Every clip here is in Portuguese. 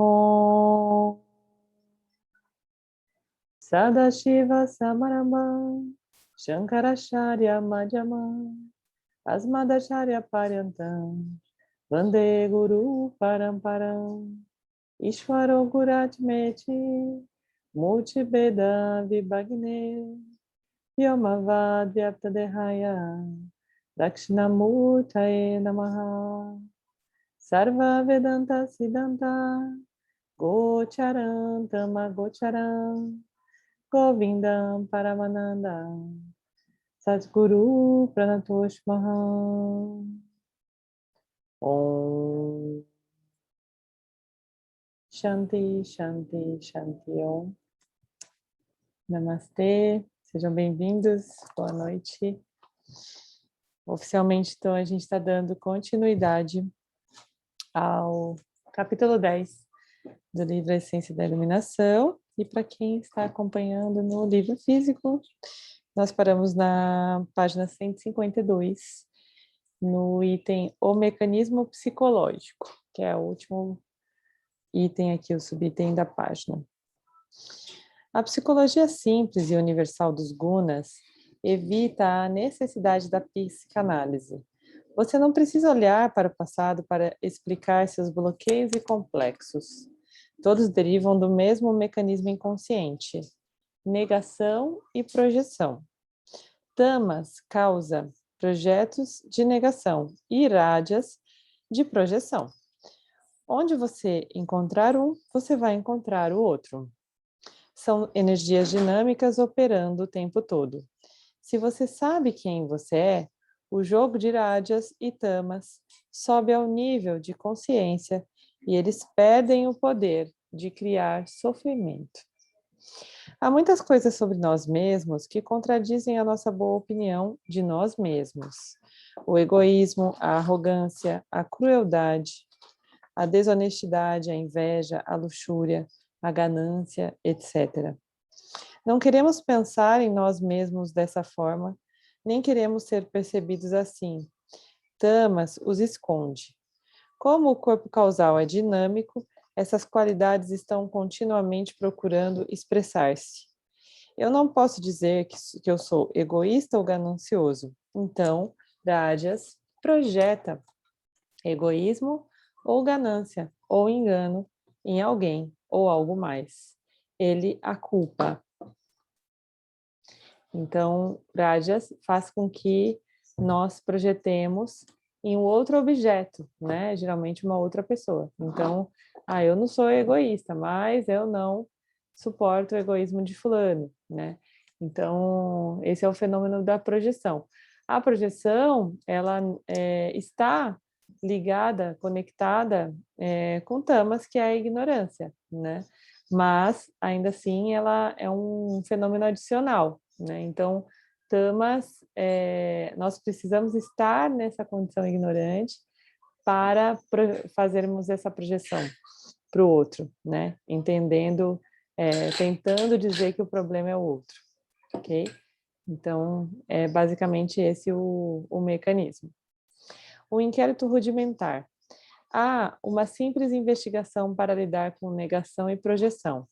Om Sadashiva Samarambam Shankaracharya Madhyamam Asmadacharya Paryantam Vande Guru Paramparam Ishvaro Guratmeti Multibeda Vibhagne Yomavad Vyaptadehaya Dakshinamurtaye Namaha Sarva Vedanta Siddhanta Gocharam Tamagocharam Govindam Paramananda Satguru Pranatosh Maham Om Shanti, Shanti, Shanti Om. Namastê, sejam bem-vindos, boa noite. Oficialmente, então, a gente está dando continuidade ao capítulo 10 do livro A Essência da Iluminação. E para quem está acompanhando no livro físico, nós paramos na página 152, no item O Mecanismo Psicológico, que é o último item aqui, o subitem da página. A psicologia simples e universal dos gunas evita a necessidade da psicanálise. Você não precisa olhar para o passado para explicar seus bloqueios e complexos. Todos derivam do mesmo mecanismo inconsciente, negação e projeção. Tamas causa projetos de negação e rádias de projeção. Onde você encontrar um, você vai encontrar o outro. São energias dinâmicas operando o tempo todo. Se você sabe quem você é, o jogo de rádias e tamas sobe ao nível de consciência e eles perdem o poder de criar sofrimento. Há muitas coisas sobre nós mesmos que contradizem a nossa boa opinião de nós mesmos. O egoísmo, a arrogância, a crueldade, a desonestidade, a inveja, a luxúria, a ganância, etc. Não queremos pensar em nós mesmos dessa forma, nem queremos ser percebidos assim. Tamas os esconde. Como o corpo causal é dinâmico, essas qualidades estão continuamente procurando expressar-se. Eu não posso dizer que eu sou egoísta ou ganancioso. Então, rádias projeta egoísmo ou ganância, ou engano em alguém, ou algo mais. Ele a culpa. Então, rádias faz com que nós projetemos em um outro objeto, né? Geralmente uma outra pessoa. Então, eu não sou egoísta, mas eu não suporto o egoísmo de fulano, né? Então, esse é o fenômeno da projeção. A projeção, ela está ligada, conectada com tamas, que é a ignorância, né? Mas, ainda assim, ela é um fenômeno adicional, né? Então, tamas, nós precisamos estar nessa condição ignorante para fazermos essa projeção para o outro, né? Entendendo, tentando dizer que o problema é o outro, ok? Então, é basicamente esse o mecanismo. O inquérito rudimentar. Há uma simples investigação para lidar com negação e projeção.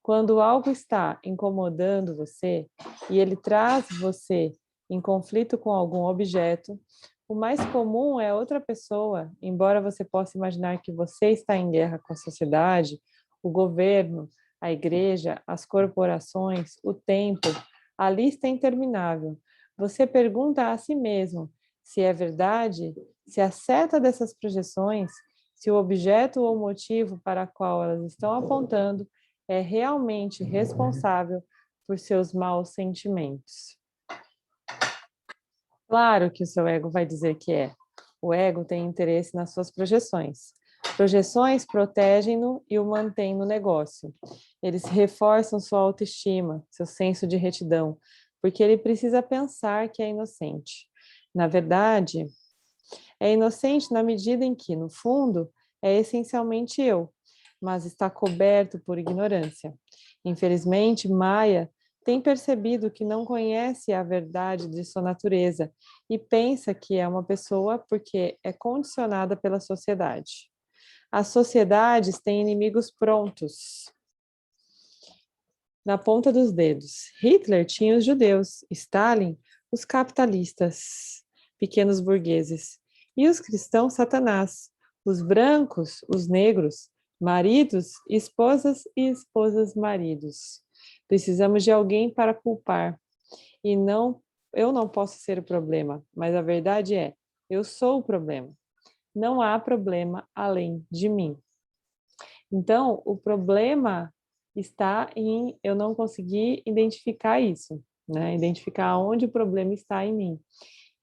Quando algo está incomodando você e ele traz você em conflito com algum objeto, o mais comum é outra pessoa, embora você possa imaginar que você está em guerra com a sociedade, o governo, a igreja, as corporações, o tempo, a lista é interminável. Você pergunta a si mesmo se é verdade, se a seta dessas projeções, se o objeto ou motivo para o qual elas estão apontando é realmente responsável por seus maus sentimentos. Claro que o seu ego vai dizer que é. O ego tem interesse nas suas projeções. Projeções protegem-no e o mantêm no negócio. Eles reforçam sua autoestima, seu senso de retidão, porque ele precisa pensar que é inocente. Na verdade, é inocente na medida em que, no fundo, é essencialmente eu, mas está coberto por ignorância. Infelizmente, Maya tem percebido que não conhece a verdade de sua natureza e pensa que é uma pessoa porque é condicionada pela sociedade. As sociedades têm inimigos prontos, na ponta dos dedos. Hitler tinha os judeus, Stalin, os capitalistas, pequenos burgueses, e os cristãos, Satanás, os brancos, os negros, maridos, esposas e esposas maridos. Precisamos de alguém para culpar. E não, eu não posso ser o problema, mas a verdade é, eu sou o problema. Não há problema além de mim. Então, o problema está em eu não conseguir identificar isso, né? Identificar onde o problema está em mim.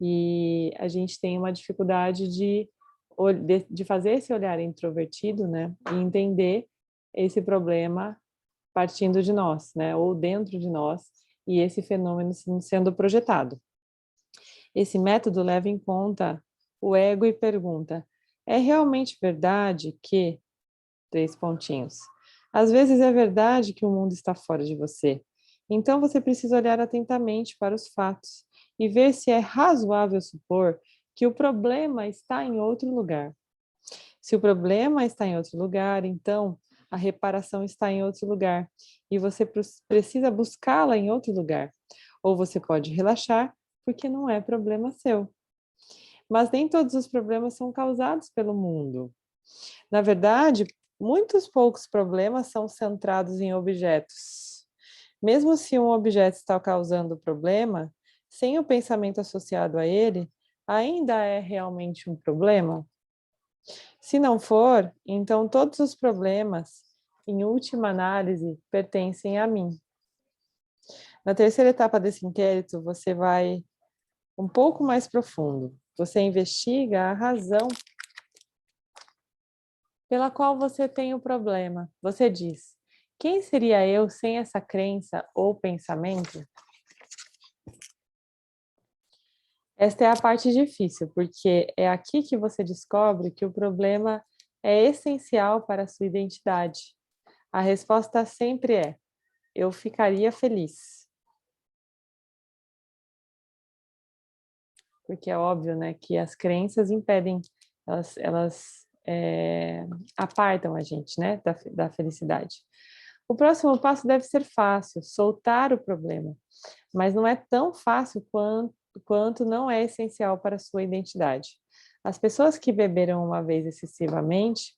E a gente tem uma dificuldade de fazer esse olhar introvertido, né? E entender esse problema partindo de nós, né? Ou dentro de nós, e esse fenômeno sendo projetado. Esse método leva em conta o ego e pergunta: é realmente verdade que... Três pontinhos. Às vezes é verdade que o mundo está fora de você. Então você precisa olhar atentamente para os fatos e ver se é razoável supor que o problema está em outro lugar. Se o problema está em outro lugar, então a reparação está em outro lugar e você precisa buscá-la em outro lugar. Ou você pode relaxar, porque não é problema seu. Mas nem todos os problemas são causados pelo mundo. Na verdade, muitos poucos problemas são centrados em objetos. Mesmo se um objeto está causando problema, sem o pensamento associado a ele, ainda é realmente um problema? Se não for, então todos os problemas, em última análise, pertencem a mim. Na terceira etapa desse inquérito, você vai um pouco mais profundo. Você investiga a razão pela qual você tem o problema. Você diz: quem seria eu sem essa crença ou pensamento? Esta é a parte difícil, porque é aqui que você descobre que o problema é essencial para a sua identidade. A resposta sempre é: eu ficaria feliz. Porque é óbvio, né, que as crenças impedem, elas apartam a gente, né, da felicidade. O próximo passo deve ser fácil, soltar o problema, mas não é tão fácil quanto não é essencial para a sua identidade. As pessoas que beberam uma vez excessivamente,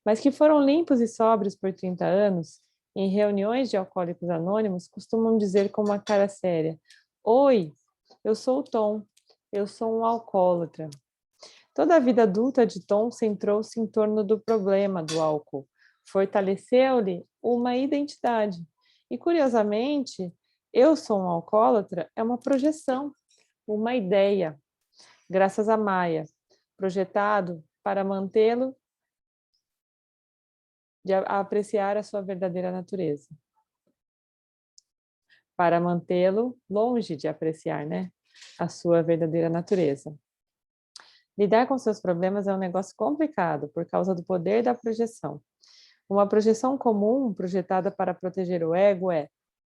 mas que foram limpos e sóbrios por 30 anos, em reuniões de alcoólicos anônimos, costumam dizer com uma cara séria: oi, eu sou o Tom, eu sou um alcoólatra. Toda a vida adulta de Tom centrou-se em torno do problema do álcool. Fortaleceu-lhe uma identidade. E, curiosamente, eu sou um alcoólatra é uma projeção, uma ideia, graças a Maia, projetado para mantê-lo a apreciar a sua verdadeira natureza. Para mantê-lo longe de apreciar, né, a sua verdadeira natureza. Lidar com seus problemas é um negócio complicado por causa do poder da projeção. Uma projeção comum projetada para proteger o ego é: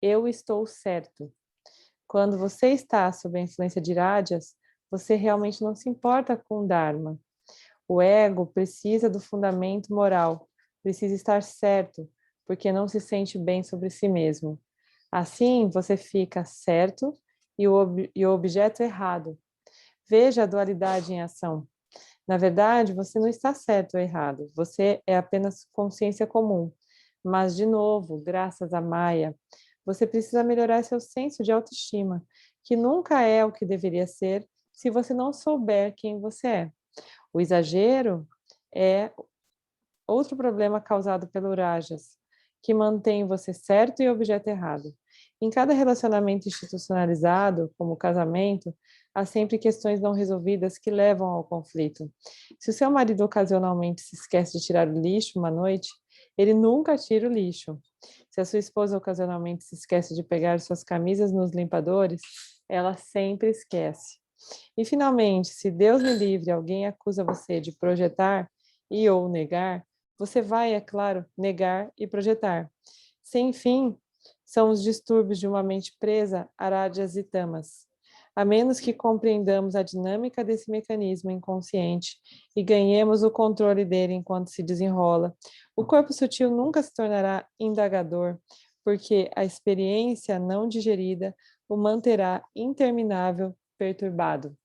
eu estou certo. Quando você está sob a influência de rádias, você realmente não se importa com o Dharma. O ego precisa do fundamento moral, precisa estar certo, porque não se sente bem sobre si mesmo. Assim, você fica certo e o objeto errado. Veja a dualidade em ação. Na verdade, você não está certo ou errado, você é apenas consciência comum. Mas, de novo, graças a Maia, você precisa melhorar seu senso de autoestima, que nunca é o que deveria ser se você não souber quem você é. O exagero é outro problema causado pelo Rajas, que mantém você certo e objeto errado. Em cada relacionamento institucionalizado, como o casamento, há sempre questões não resolvidas que levam ao conflito. Se o seu marido ocasionalmente se esquece de tirar o lixo uma noite, ele nunca tira o lixo. Se a sua esposa ocasionalmente se esquece de pegar suas camisas nos limpadores, ela sempre esquece. E, finalmente, se Deus me livre, alguém acusa você de projetar e ou negar, você vai, é claro, negar e projetar. Sem fim, são os distúrbios de uma mente presa a rádias e tamas. a menos que compreendamos a dinâmica desse mecanismo inconsciente e ganhemos o controle dele enquanto se desenrola. O corpo sutil nunca se tornará indagador, porque a experiência não digerida o manterá interminável, perturbado.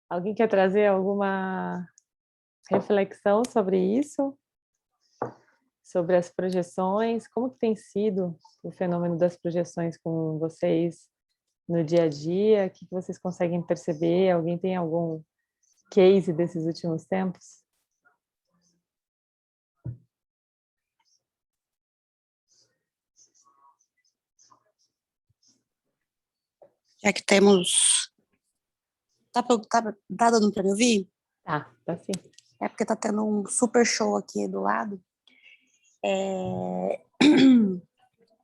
Alguém quer trazer alguma reflexão sobre isso? Sobre as projeções? Como que tem sido o fenômeno das projeções com vocês no dia a dia? O que vocês conseguem perceber? Alguém tem algum case desses últimos tempos? Já que temos... Tá dando para me ouvir? Tá sim. É porque tá tendo um super show aqui do lado.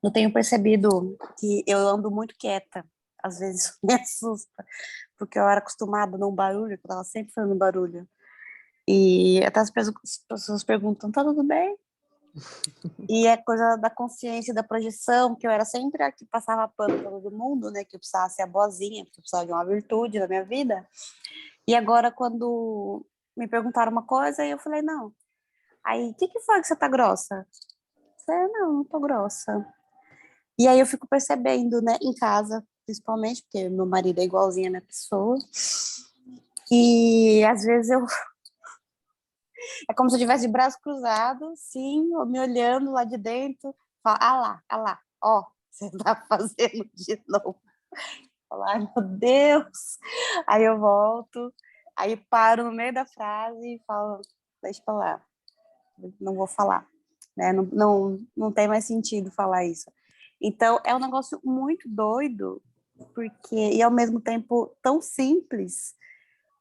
Eu tenho percebido que eu ando muito quieta. Às vezes me assusta, porque eu era acostumada a não barulho, eu estava sempre fazendo barulho. E até as pessoas perguntam, tá tudo bem? E é coisa da consciência, da projeção, que eu era sempre a que passava pano para todo mundo, né? Que eu precisava ser a boazinha, que eu precisava de uma virtude na minha vida. E agora, quando me perguntaram uma coisa, eu falei, não. Aí, o que foi que você tá grossa? Eu falei, não tô grossa. E aí eu fico percebendo, né, em casa, principalmente, porque meu marido é igualzinho a minha pessoa. E às vezes eu... É como se eu tivesse de braço cruzado, sim, me olhando lá de dentro. Falo, ah lá, ó, você tá fazendo de novo. Falo, ai, meu Deus. Aí eu volto, aí paro no meio da frase e falo, deixa pra lá, não vou falar. Né? Não tem mais sentido falar isso. Então, é um negócio muito doido, porque, e ao mesmo tempo tão simples,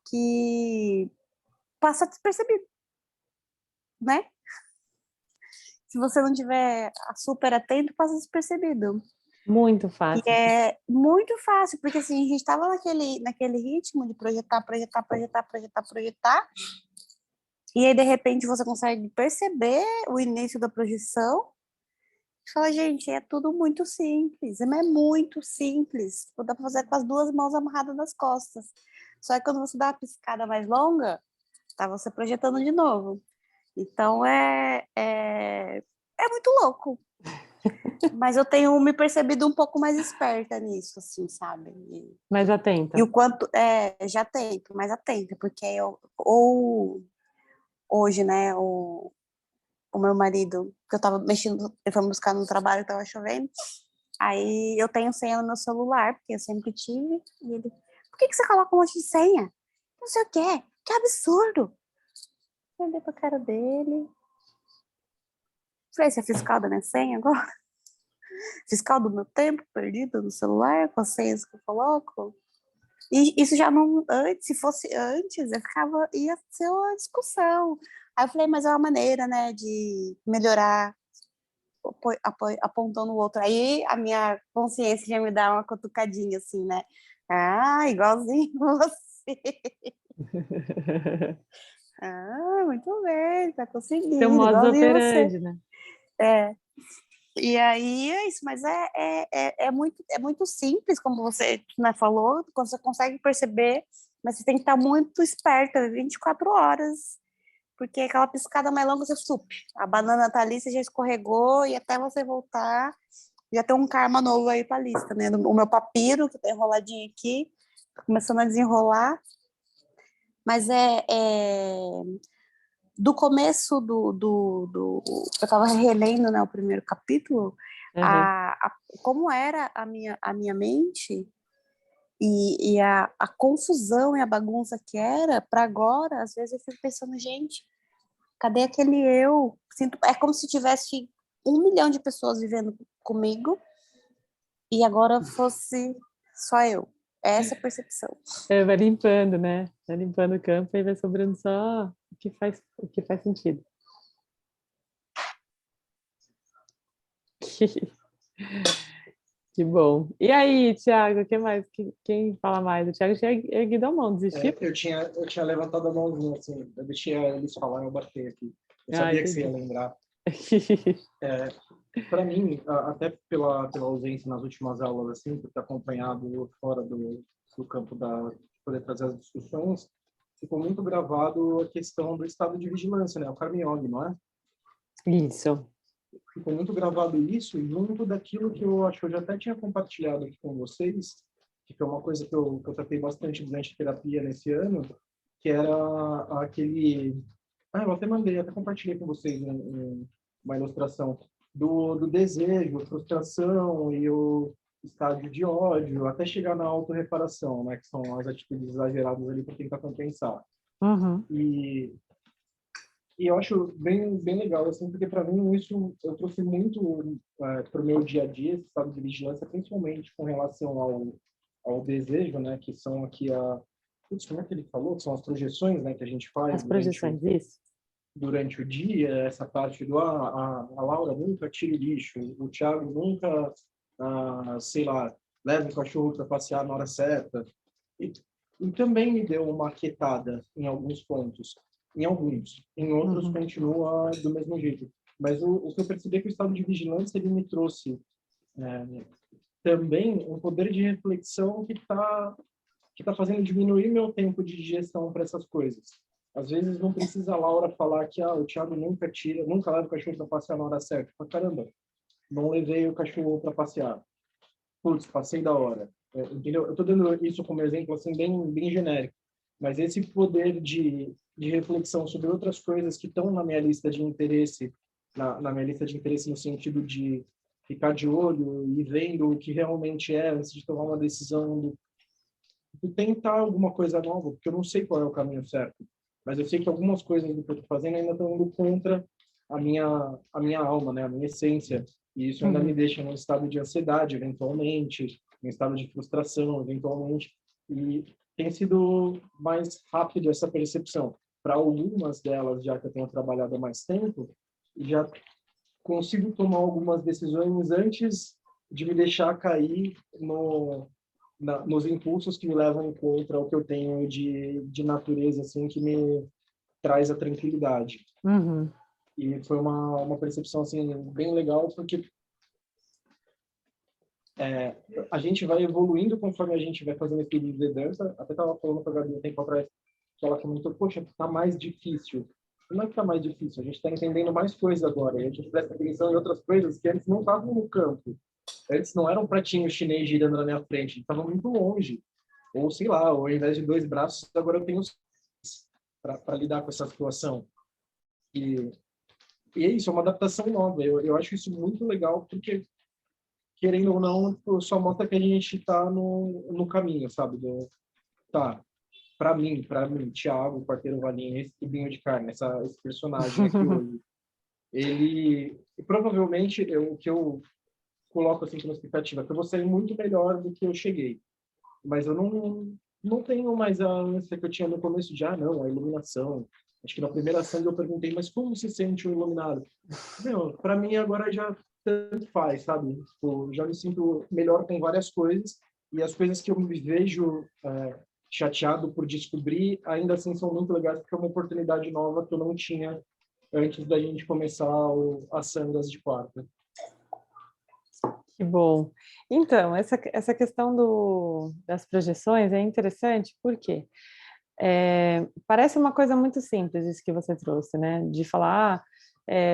que passa despercebido, né? Se você não tiver super atento, passa despercebido. Muito E fácil. é muito fácil, porque assim, a gente estava naquele ritmo de projetar, e aí, de repente, você consegue perceber o início da projeção. Fala, gente, é tudo muito simples, é muito simples. Dá para fazer com as duas mãos amarradas nas costas. Só que quando você dá uma piscada mais longa, tá você projetando de novo. Então é muito louco. Mas eu tenho me percebido um pouco mais esperta nisso, assim, sabe? Mais atenta. E o quanto já tento, mais atenta, porque ou hoje, né, o meu marido, que eu tava mexendo, ele foi me buscar no trabalho, tava chovendo. Aí eu tenho senha no meu celular, porque eu sempre tive. E ele, por que você coloca um monte de senha? Não sei o quê, que absurdo. Eu olhei pra cara dele. Falei, você é fiscal da minha senha agora? Fiscal do meu tempo perdido no celular, com as senhas que eu coloco? E isso já não, antes, se fosse antes, ia ser uma discussão. Aí eu falei, mas é uma maneira, né, de melhorar apontando o outro. Aí a minha consciência já me dá uma cutucadinha assim, né? Ah, igualzinho você. Ah, muito bem, tá Tem um conseguindo, modus igualzinho você. operandi, né? É. E aí é isso, mas é muito simples, como você, né, falou, quando você consegue perceber, mas você tem que estar muito esperta 24 horas, porque aquela piscada mais longa você supe. A banana tá ali, você já escorregou, e até você voltar, já tem um karma novo aí pra lista, né? O meu papiro, que tá enroladinho aqui, tá começando a desenrolar, mas do começo eu tava relendo, né, o primeiro capítulo, Uhum. como era a minha mente e a confusão e a bagunça que era, para agora, às vezes eu fico pensando, gente, cadê aquele eu? É como se tivesse 1 milhão de pessoas vivendo comigo e agora fosse só eu. É essa a percepção. Vai limpando, né? Vai limpando o campo e vai sobrando só o que faz sentido. Que bom. E aí, Thiago, que mais? Quem fala mais? O Thiago tinha erguido a mão, desistiu? Eu tinha levantado a mãozinha, assim, eu deixei eles falarem, eu bati aqui. Eu Ah, sabia que você entendi. ia lembrar. para mim, até pela ausência nas últimas aulas, assim, por ter acompanhado fora do campo da poder trazer as discussões, ficou muito gravado a questão do estado de vigilância, né? O Carmen Young, não é? Isso. Ficou muito gravado isso, junto daquilo que eu acho que eu já até tinha compartilhado aqui com vocês, que foi uma coisa que eu tratei bastante durante a terapia nesse ano, que era aquele... Ah, eu até mandei, até compartilhei com vocês uma ilustração do desejo, frustração e o estágio de ódio, até chegar na autorreparação, né, que são as atitudes exageradas ali para tentar compensar. Uhum. E eu acho bem legal, assim, porque para mim isso eu trouxe muito para o meu dia a dia, esse estado de vigilância, principalmente com relação ao desejo, né, que são aqui Putz, como é que ele falou? Que são as projeções, né, que a gente faz As projeções, isso. durante o dia, essa parte do a Laura nunca tira o lixo, o Thiago nunca, sei lá, leva o cachorro para passear na hora certa. E, e também me deu uma quietada em alguns pontos. Em outros Uhum. continua do mesmo jeito. Mas o que eu percebi é que o estado de vigilância ele me trouxe também um poder de reflexão que tá fazendo diminuir meu tempo de digestão para essas coisas. Às vezes não precisa a Laura falar que o Thiago nunca leva o cachorro para passear na hora certa. Mas, caramba, não levei o cachorro para passear. Putz, passei da hora. Entendeu? Eu estou dando isso como exemplo assim bem genérico. Mas esse poder de reflexão sobre outras coisas que estão na minha lista de interesse, na minha lista de interesse no sentido de ficar de olho e vendo o que realmente é antes de tomar uma decisão de tentar alguma coisa nova, porque eu não sei qual é o caminho certo. Mas eu sei que algumas coisas do que eu estou fazendo ainda estão indo contra a minha alma, né? A minha essência. E isso ainda me Uhum. deixa num estado de ansiedade, eventualmente, num estado de frustração, eventualmente. E tem sido mais rápido essa percepção. Para algumas delas, já que eu tenho trabalhado há mais tempo, já consigo tomar algumas decisões antes de me deixar cair nos impulsos que me levam contra o que eu tenho de natureza, assim, que me traz a tranquilidade. Uhum. E foi uma percepção, assim, bem legal, porque a gente vai evoluindo conforme a gente vai fazendo esse livro de dança. Até estava falando com a Gabi um tempo atrás, que ela comentou, poxa, tá mais difícil. Não é que tá mais difícil, a gente está entendendo mais coisas agora, e a gente presta atenção em outras coisas que antes não estavam no campo. Antes não era um pratinho chinês girando na minha frente, estava muito longe. Ou, sei lá, ao invés de 2 braços, agora eu tenho para lidar com essa situação. E, e é isso, é uma adaptação nova. Eu acho isso muito legal, porque, querendo ou não, só mostra que a gente está no caminho, sabe? Tá, para mim, Thiago, Quarteiro Valim, esse tubinho de carne, esse personagem aqui hoje, ele, provavelmente, o que eu coloco assim como expectativa, é que eu vou sair muito melhor do que eu cheguei. Mas eu não tenho mais a ânsia que eu tinha no começo de, não, a iluminação. Acho que na primeira ação eu perguntei, mas como se sente um iluminado? Meu, para mim agora já tanto faz, sabe? Tipo, já me sinto melhor com várias coisas e as coisas que eu me vejo chateado por descobrir, ainda assim são muito legais porque é uma oportunidade nova que eu não tinha antes da gente começar as sangas de quarta. Que bom. Então, essa questão das projeções é interessante porque parece uma coisa muito simples isso que você trouxe, né? De falar,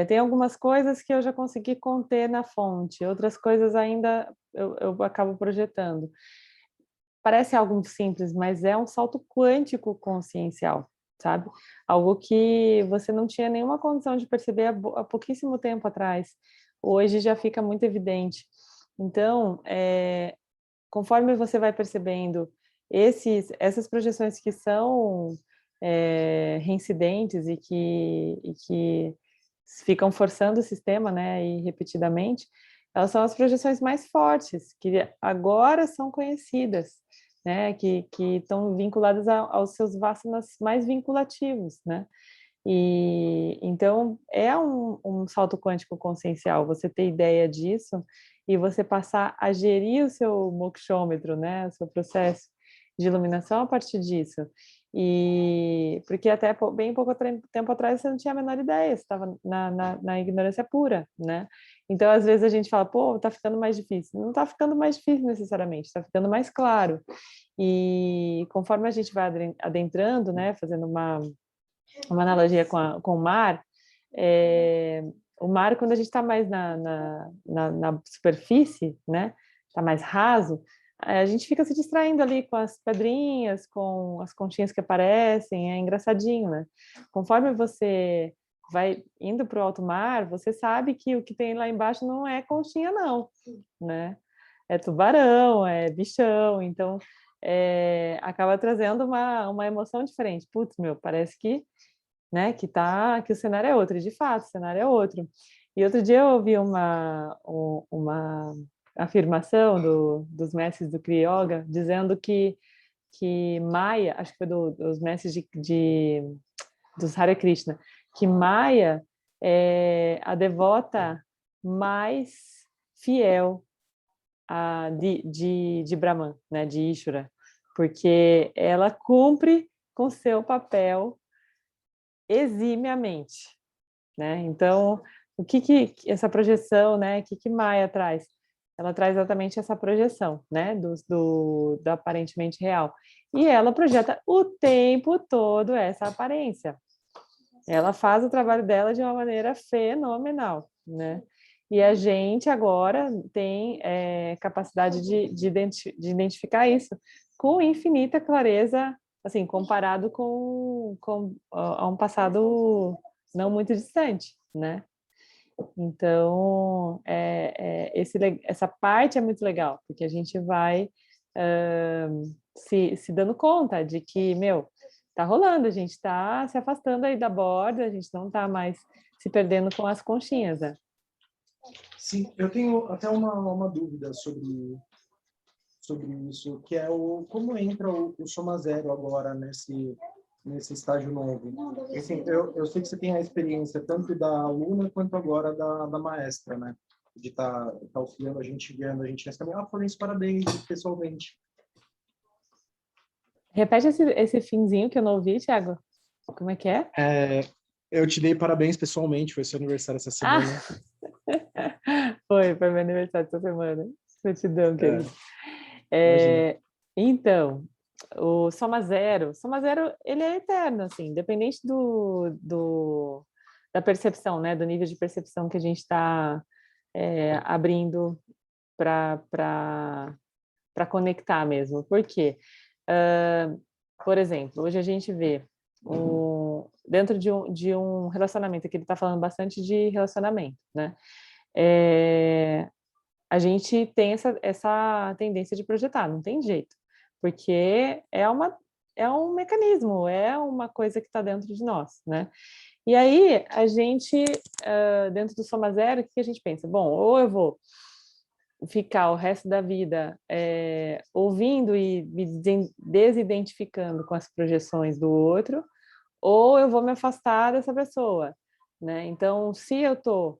tem algumas coisas que eu já consegui conter na fonte, outras coisas ainda eu acabo projetando. Parece algo simples, mas é um salto quântico consciencial, sabe? Algo que você não tinha nenhuma condição de perceber há pouquíssimo tempo atrás. Hoje já fica muito evidente. Então, conforme você vai percebendo essas projeções que são reincidentes e que ficam forçando o sistema, né, e repetidamente, elas são as projeções mais fortes, que agora são conhecidas, né, que estão vinculadas aos seus vasanas mais vinculativos, né? E então é um salto quântico consciencial você ter ideia disso e você passar a gerir o seu mokshômetro, né, o seu processo de iluminação a partir disso. E porque até bem pouco tempo atrás você não tinha a menor ideia, você estava na ignorância pura, né? Então, às vezes a gente fala, pô, tá ficando mais difícil. Não tá ficando mais difícil necessariamente, tá ficando mais claro. E conforme a gente vai adentrando, né, fazendo uma analogia com o mar, o mar, quando a gente está mais na superfície, né, está mais raso, a gente fica se distraindo ali com as pedrinhas, com as conchinhas que aparecem, é engraçadinho, né? Conforme você vai indo para o alto mar, você sabe que o que tem lá embaixo não é conchinha, não, né? É tubarão, é bichão, então acaba trazendo uma emoção diferente. Putz, meu, parece que, né, que o cenário é outro, e de fato, o cenário é outro. E outro dia eu ouvi uma afirmação dos mestres do Kriya Yoga, dizendo que Maya, acho que foi dos mestres dos Hare Krishna, que Maya é a devota mais fiel de Brahman, né, de Ishvara, porque ela cumpre com seu papel eximiamente, né? Então, o que essa projeção, né? O que Maia traz? Ela traz exatamente essa projeção, né? Do aparentemente real. E ela projeta o tempo todo essa aparência. Ela faz o trabalho dela de uma maneira fenomenal, né? E a gente agora tem capacidade de identificar isso com infinita clareza, assim, comparado a um passado não muito distante, né? Então, essa parte é muito legal, porque a gente vai se dando conta de que, meu, tá rolando, a gente está se afastando aí da borda, a gente não está mais se perdendo com as conchinhas, né? Sim, eu tenho até uma dúvida sobre isso, que é como entra o Soma Zero agora nesse estágio novo. Assim, eu sei que você tem a experiência tanto da aluna quanto agora da maestra, né? De tá auxiliando a gente, guiando a gente nesse caminho. Ah, Florencio, parabéns, pessoalmente. Repete esse finzinho que eu não ouvi, Thiago. Como é que é? Eu te dei parabéns pessoalmente, foi seu aniversário essa semana. Foi meu aniversário essa semana. Gratidão, querido. Então, o Soma Zero, ele é eterno, assim, independente da percepção, né, do nível de percepção que a gente está abrindo para conectar mesmo. Por quê? Por exemplo, hoje a gente vê dentro de um relacionamento, aqui ele está falando bastante de relacionamento, né? A gente tem essa tendência de projetar, não tem jeito, porque é um mecanismo, é uma coisa que está dentro de nós, né? E aí, a gente, dentro do Soma Zero, o que a gente pensa? Bom, ou eu vou ficar o resto da vida ouvindo e me desidentificando com as projeções do outro, ou eu vou me afastar dessa pessoa, né? Então, se eu estou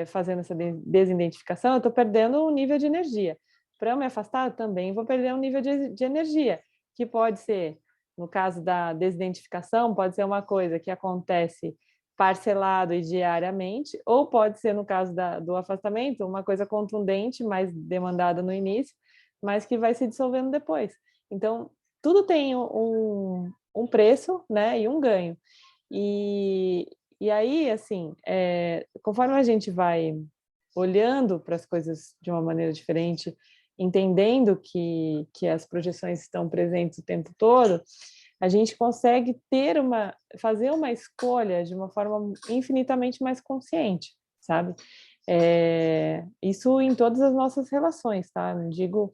fazendo essa desidentificação, eu estou perdendo um nível de energia. Para eu me afastar, eu também vou perder um nível de energia, que pode ser, no caso da desidentificação, pode ser uma coisa que acontece parcelado e diariamente, ou pode ser, no caso do afastamento, uma coisa contundente, mais demandada no início, mas que vai se dissolvendo depois. Então, tudo tem um preço, né, e um ganho. E aí, assim, conforme a gente vai olhando para as coisas de uma maneira diferente, entendendo que as projeções estão presentes o tempo todo, a gente consegue fazer uma escolha de uma forma infinitamente mais consciente, sabe? Isso em todas as nossas relações, tá? Não digo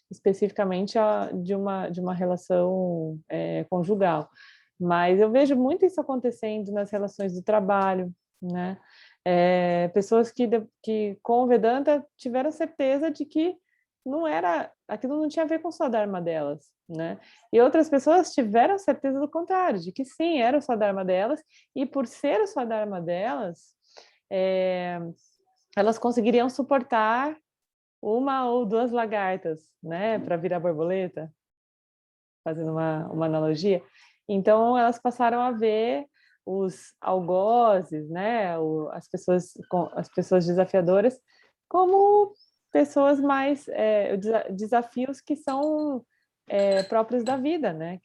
especificamente de uma relação conjugal, mas eu vejo muito isso acontecendo nas relações do trabalho, né? Pessoas que com o Vedanta tiveram certeza de que aquilo não tinha a ver com só a Dharma delas, né? E outras pessoas tiveram certeza do contrário, de que sim, era o só Dharma delas, e por ser o só Dharma delas, elas conseguiriam suportar uma ou duas lagartas, né, para virar borboleta, fazendo uma analogia. Então, elas passaram a ver os algozes, né, as pessoas desafiadoras, como pessoas mais, desafios que são próprios da vida, né,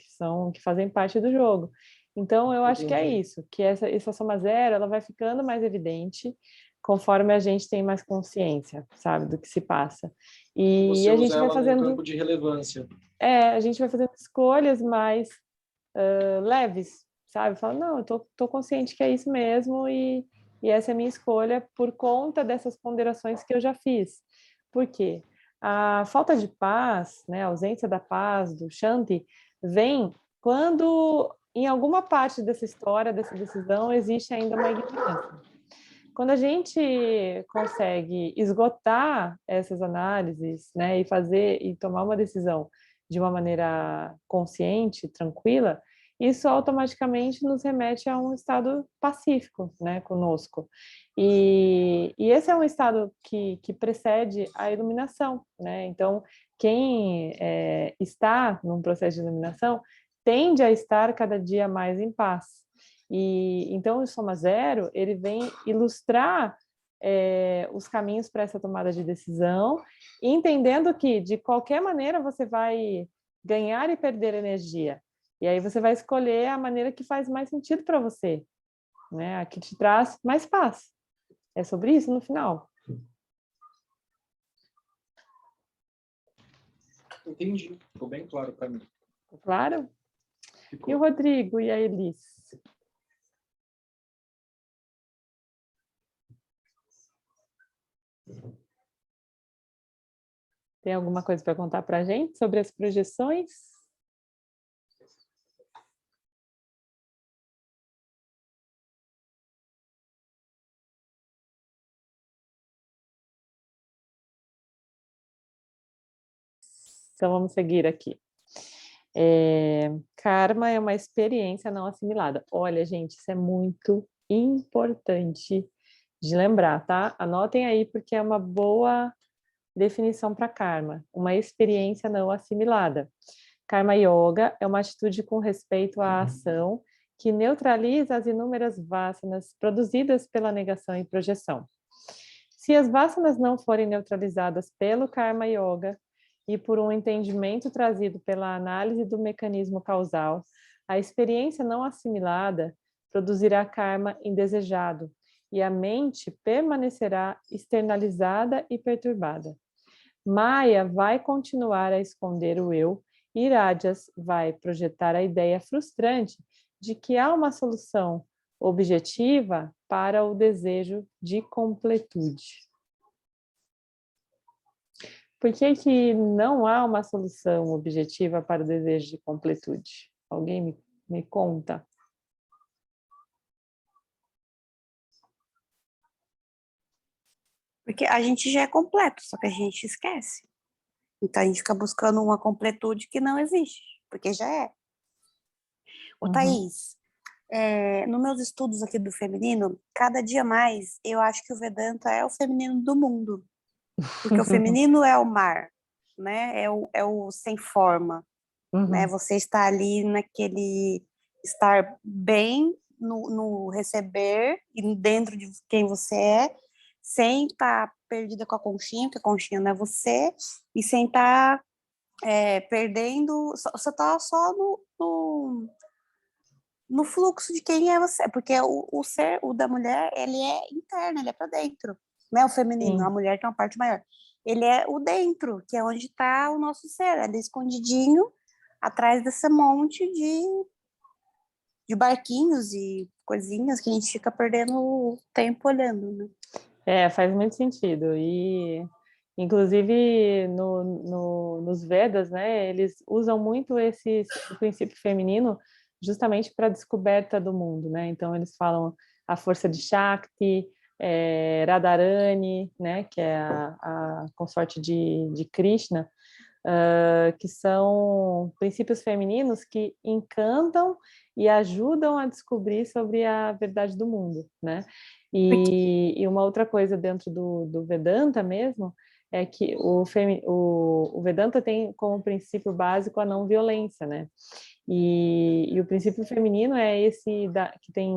que fazem parte do jogo. Então, eu acho que é isso, que essa soma zero, ela vai ficando mais evidente conforme a gente tem mais consciência, sabe, do que se passa. E Você a usa gente vai ela num fazendo... campo de relevância. a gente vai fazendo escolhas mais leves, sabe? Fala, não, eu tô consciente que é isso mesmo e essa é a minha escolha por conta dessas ponderações que eu já fiz. Por quê? A falta de paz, né, a ausência da paz, do Shanti, vem quando em alguma parte dessa história, dessa decisão, existe ainda uma ignorância. Quando a gente consegue esgotar essas análises, né, e tomar uma decisão de uma maneira consciente, tranquila, isso automaticamente nos remete a um estado pacífico, né, conosco. E esse é um estado que precede a iluminação, né? Então, quem está num processo de iluminação tende a estar cada dia mais em paz. E então o Soma Zero ele vem ilustrar os caminhos para essa tomada de decisão, entendendo que de qualquer maneira você vai ganhar e perder energia. E aí você vai escolher a maneira que faz mais sentido para você, né? A que te traz mais paz. É sobre isso no final. Entendi, ficou bem claro para mim. Claro? Ficou. E o Rodrigo e a Elis? Tem alguma coisa para contar para a gente sobre as projeções? Então, vamos seguir aqui. Karma é uma experiência não assimilada. Olha, gente, isso é muito importante de lembrar, tá? Anotem aí, porque é uma boa definição para karma. Uma experiência não assimilada. Karma Yoga é uma atitude com respeito à ação que neutraliza as inúmeras vasanas produzidas pela negação e projeção. Se as vasanas não forem neutralizadas pelo Karma Yoga e por um entendimento trazido pela análise do mecanismo causal, a experiência não assimilada produzirá karma indesejado e a mente permanecerá externalizada e perturbada. Maya vai continuar a esconder o eu e Rajas vai projetar a ideia frustrante de que há uma solução objetiva para o desejo de completude. Por que não há uma solução objetiva para o desejo de completude? Alguém me conta? Porque a gente já é completo, só que a gente esquece. Então a gente fica buscando uma completude que não existe, porque já é. Ô, Thaís, nos meus estudos aqui do feminino, cada dia mais eu acho que o Vedanta é o feminino do mundo. Porque o feminino é o mar, né? É o sem forma, né? Você está ali naquele estar bem no receber e dentro de quem você é, sem estar perdida com a conchinha, porque a conchinha não é você, e sem estar perdendo, você está só no fluxo de quem é você, porque o ser, o da mulher, ele é interno, ele é para dentro, não é o feminino, Sim. a mulher tem uma parte maior. Ele é o dentro, que é onde está o nosso ser, ali escondidinho, atrás desse monte de barquinhos e coisinhas que a gente fica perdendo o tempo olhando, né? Faz muito sentido. E, inclusive, nos Vedas, né, eles usam muito o princípio feminino justamente para a descoberta do mundo, né? Então, eles falam a força de Shakti, Radharani, né, que é a consorte de Krishna, que são princípios femininos que encantam e ajudam a descobrir sobre a verdade do mundo, né? E uma outra coisa dentro do Vedanta mesmo é que o Vedanta tem como princípio básico a não violência, né? E o princípio feminino é esse que tem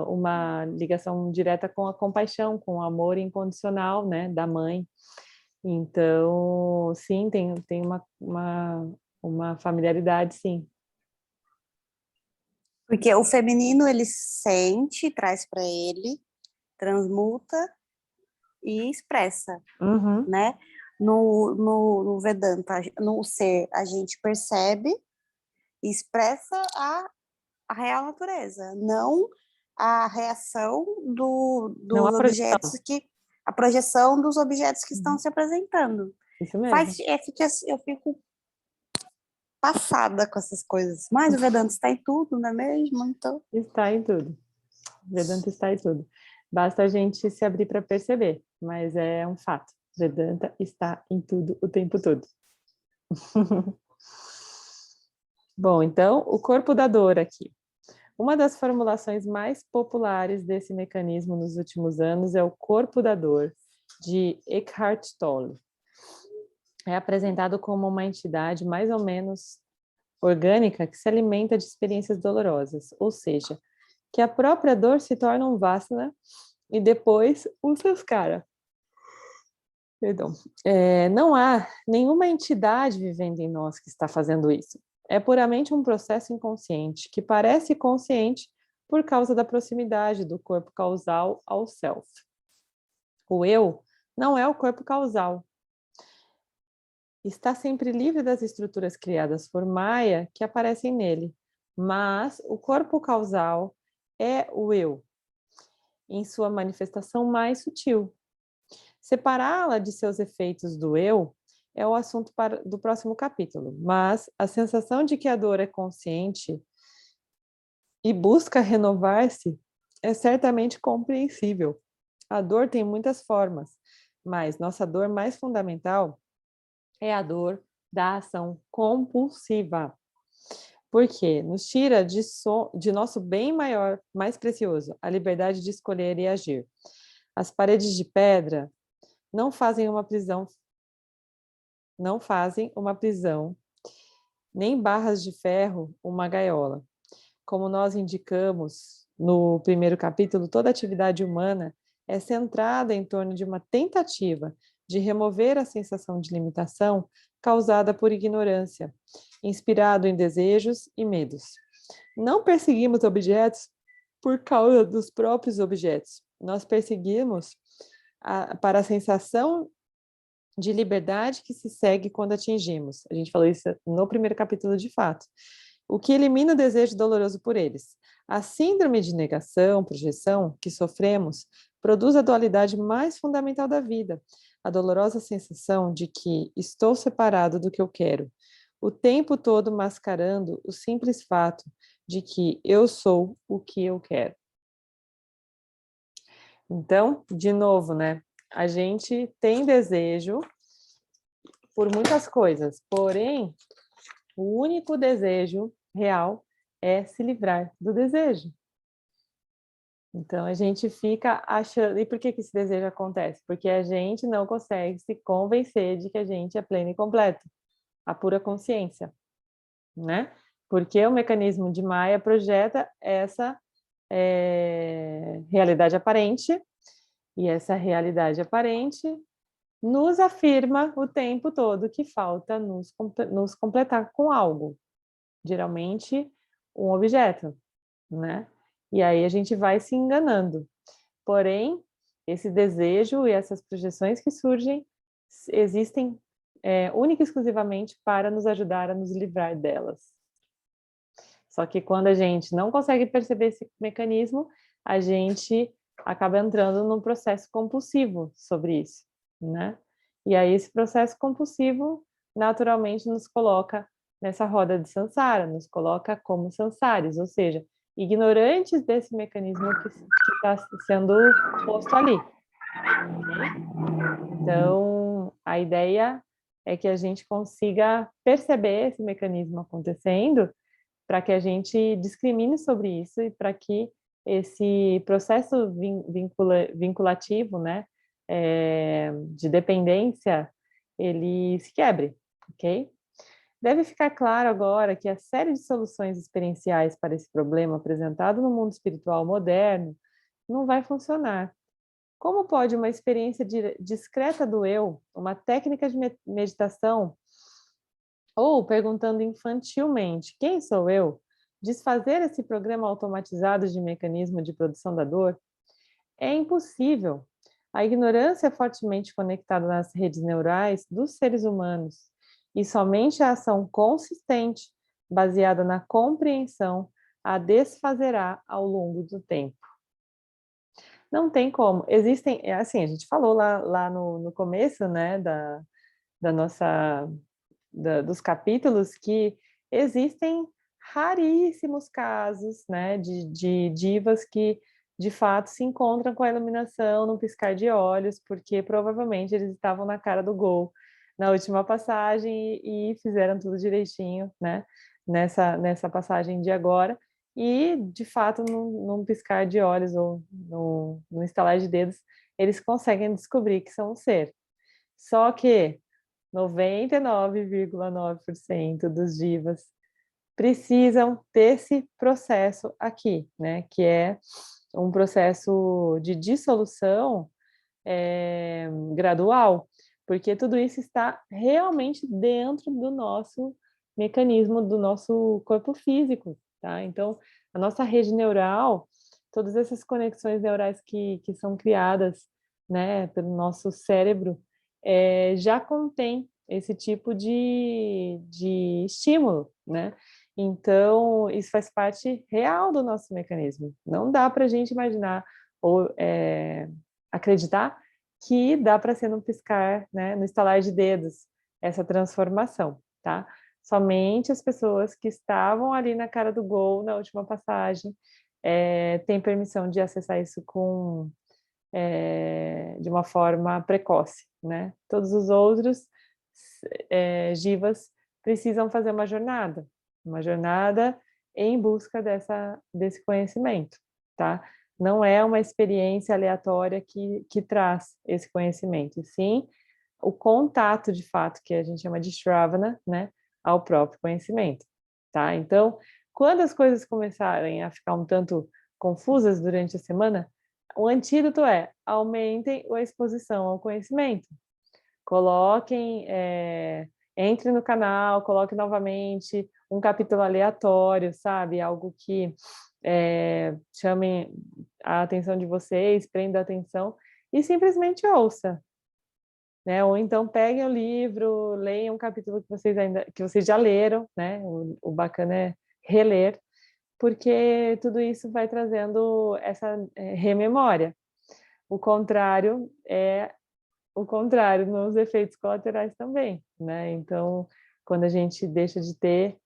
uma ligação direta com a compaixão, com o amor incondicional, né, da mãe. Então, sim, tem uma familiaridade, sim. Porque o feminino, ele sente, traz para ele, transmuta e expressa, Uhum. né? No Vedanta, no ser, a gente percebe e expressa a real natureza, não a reação Não dos há objetos projeção. a projeção dos objetos que estão Uhum. se apresentando. Isso mesmo. Eu fico passada com essas coisas. Mas o Vedanta está em tudo, não é mesmo? Então, Está em tudo. Vedanta está em tudo. Basta a gente se abrir para perceber, mas é um fato. Vedanta está em tudo o tempo todo. Bom, então, o corpo da dor aqui. Uma das formulações mais populares desse mecanismo nos últimos anos é o corpo da dor, de Eckhart Tolle. É apresentado como uma entidade mais ou menos orgânica que se alimenta de experiências dolorosas, ou seja, que a própria dor se torna um vasana e depois um samskara. Perdão. Não há nenhuma entidade vivendo em nós que está fazendo isso. É puramente um processo inconsciente, que parece consciente por causa da proximidade do corpo causal ao self. O eu não é o corpo causal. Está sempre livre das estruturas criadas por Maya que aparecem nele, mas o corpo causal é o eu, em sua manifestação mais sutil. Separá-la de seus efeitos do eu é o assunto do próximo capítulo, mas a sensação de que a dor é consciente e busca renovar-se é certamente compreensível. A dor tem muitas formas, mas nossa dor mais fundamental é a dor da ação compulsiva, porque nos tira de nosso bem maior, mais precioso, a liberdade de escolher e agir. As paredes de pedra não fazem uma prisão, nem barras de ferro uma gaiola. Como nós indicamos no primeiro capítulo, toda atividade humana é centrada em torno de uma tentativa de remover a sensação de limitação causada por ignorância, inspirado em desejos e medos. Não perseguimos objetos por causa dos próprios objetos. Nós perseguimos para a sensação de liberdade que se segue quando atingimos. A gente falou isso no primeiro capítulo de fato. O que elimina o desejo doloroso por eles. A síndrome de negação, projeção, que sofremos, produz a dualidade mais fundamental da vida, a dolorosa sensação de que estou separado do que eu quero, o tempo todo mascarando o simples fato de que eu sou o que eu quero. Então, de novo, né? A gente tem desejo por muitas coisas, porém, o único desejo real é se livrar do desejo. Então, a gente fica achando... E por que esse desejo acontece? Porque a gente não consegue se convencer de que a gente é pleno e completo, a pura consciência, né? Porque o mecanismo de Maya projeta essa realidade aparente, e essa realidade aparente nos afirma o tempo todo que falta nos completar com algo, geralmente um objeto, né? E aí a gente vai se enganando. Porém, esse desejo e essas projeções que surgem existem única e exclusivamente para nos ajudar a nos livrar delas. Só que quando a gente não consegue perceber esse mecanismo, a gente acaba entrando num processo compulsivo sobre isso, né? E aí esse processo compulsivo naturalmente nos coloca nessa roda de samsara, nos coloca como samsaris, ou seja, ignorantes desse mecanismo que está sendo posto ali. Então, a ideia é que a gente consiga perceber esse mecanismo acontecendo para que a gente discrimine sobre isso e para que esse processo vinculativo, né, de dependência, ele se quebre, ok? Deve ficar claro agora que a série de soluções experienciais para esse problema apresentado no mundo espiritual moderno não vai funcionar. Como pode uma experiência discreta do eu, uma técnica de meditação, ou perguntando infantilmente, quem sou eu, desfazer esse programa automatizado de mecanismo de produção da dor? É impossível. A ignorância é fortemente conectada nas redes neurais dos seres humanos e somente a ação consistente, baseada na compreensão, a desfazerá ao longo do tempo. Não tem como. Existem, assim, a gente falou lá no começo, né, da nossa, dos capítulos, que existem raríssimos casos, né, de divas que de fato se encontram com a iluminação no piscar de olhos, porque provavelmente eles estavam na cara do gol na última passagem e fizeram tudo direitinho, né, nessa passagem de agora, e de fato num piscar de olhos ou no estalar de dedos, eles conseguem descobrir que são um ser. Só que 99,9% dos divas precisam desse processo aqui, né? Que é um processo de dissolução gradual, porque tudo isso está realmente dentro do nosso mecanismo, do nosso corpo físico, tá? Então, a nossa rede neural, todas essas conexões neurais que são criadas, né, pelo nosso cérebro, já contém esse tipo de estímulo, né? Então, isso faz parte real do nosso mecanismo. Não dá para a gente imaginar ou acreditar que dá para ser no piscar, né, no estalar de dedos, essa transformação, tá? Somente as pessoas que estavam ali na cara do gol na última passagem têm permissão de acessar isso de uma forma precoce, né? Todos os outros jivas precisam fazer uma jornada em busca desse conhecimento, tá? Não é uma experiência aleatória que traz esse conhecimento, e sim o contato, de fato, que a gente chama de Shravana, né, ao próprio conhecimento, tá? Então, quando as coisas começarem a ficar um tanto confusas durante a semana, o antídoto é aumentem a exposição ao conhecimento. Coloquem, entre no canal, coloque novamente um capítulo aleatório, sabe? Algo que chame a atenção de vocês, prenda a atenção e simplesmente ouça, né? Ou então peguem o livro, leiam um capítulo que vocês já leram, né? O bacana é reler, porque tudo isso vai trazendo essa rememória. O contrário nos efeitos colaterais também, né? Então, quando a gente deixa de ter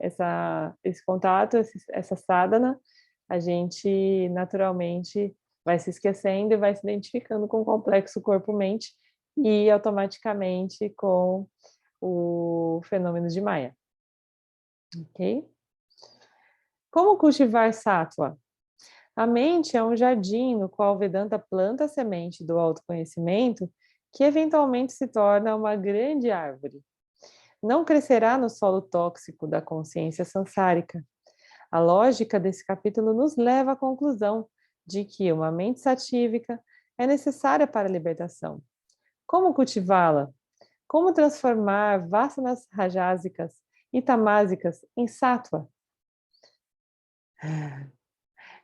esse contato, essa sadhana, a gente naturalmente vai se esquecendo e vai se identificando com o complexo corpo-mente e automaticamente com o fenômeno de Maya. Ok? Como cultivar sattva? A mente é um jardim no qual Vedanta planta a semente do autoconhecimento que eventualmente se torna uma grande árvore. Não crescerá no solo tóxico da consciência sansárica. A lógica desse capítulo nos leva à conclusão de que uma mente satívica é necessária para a libertação. Como cultivá-la? Como transformar vasanas rajásicas e tamásicas em sattva?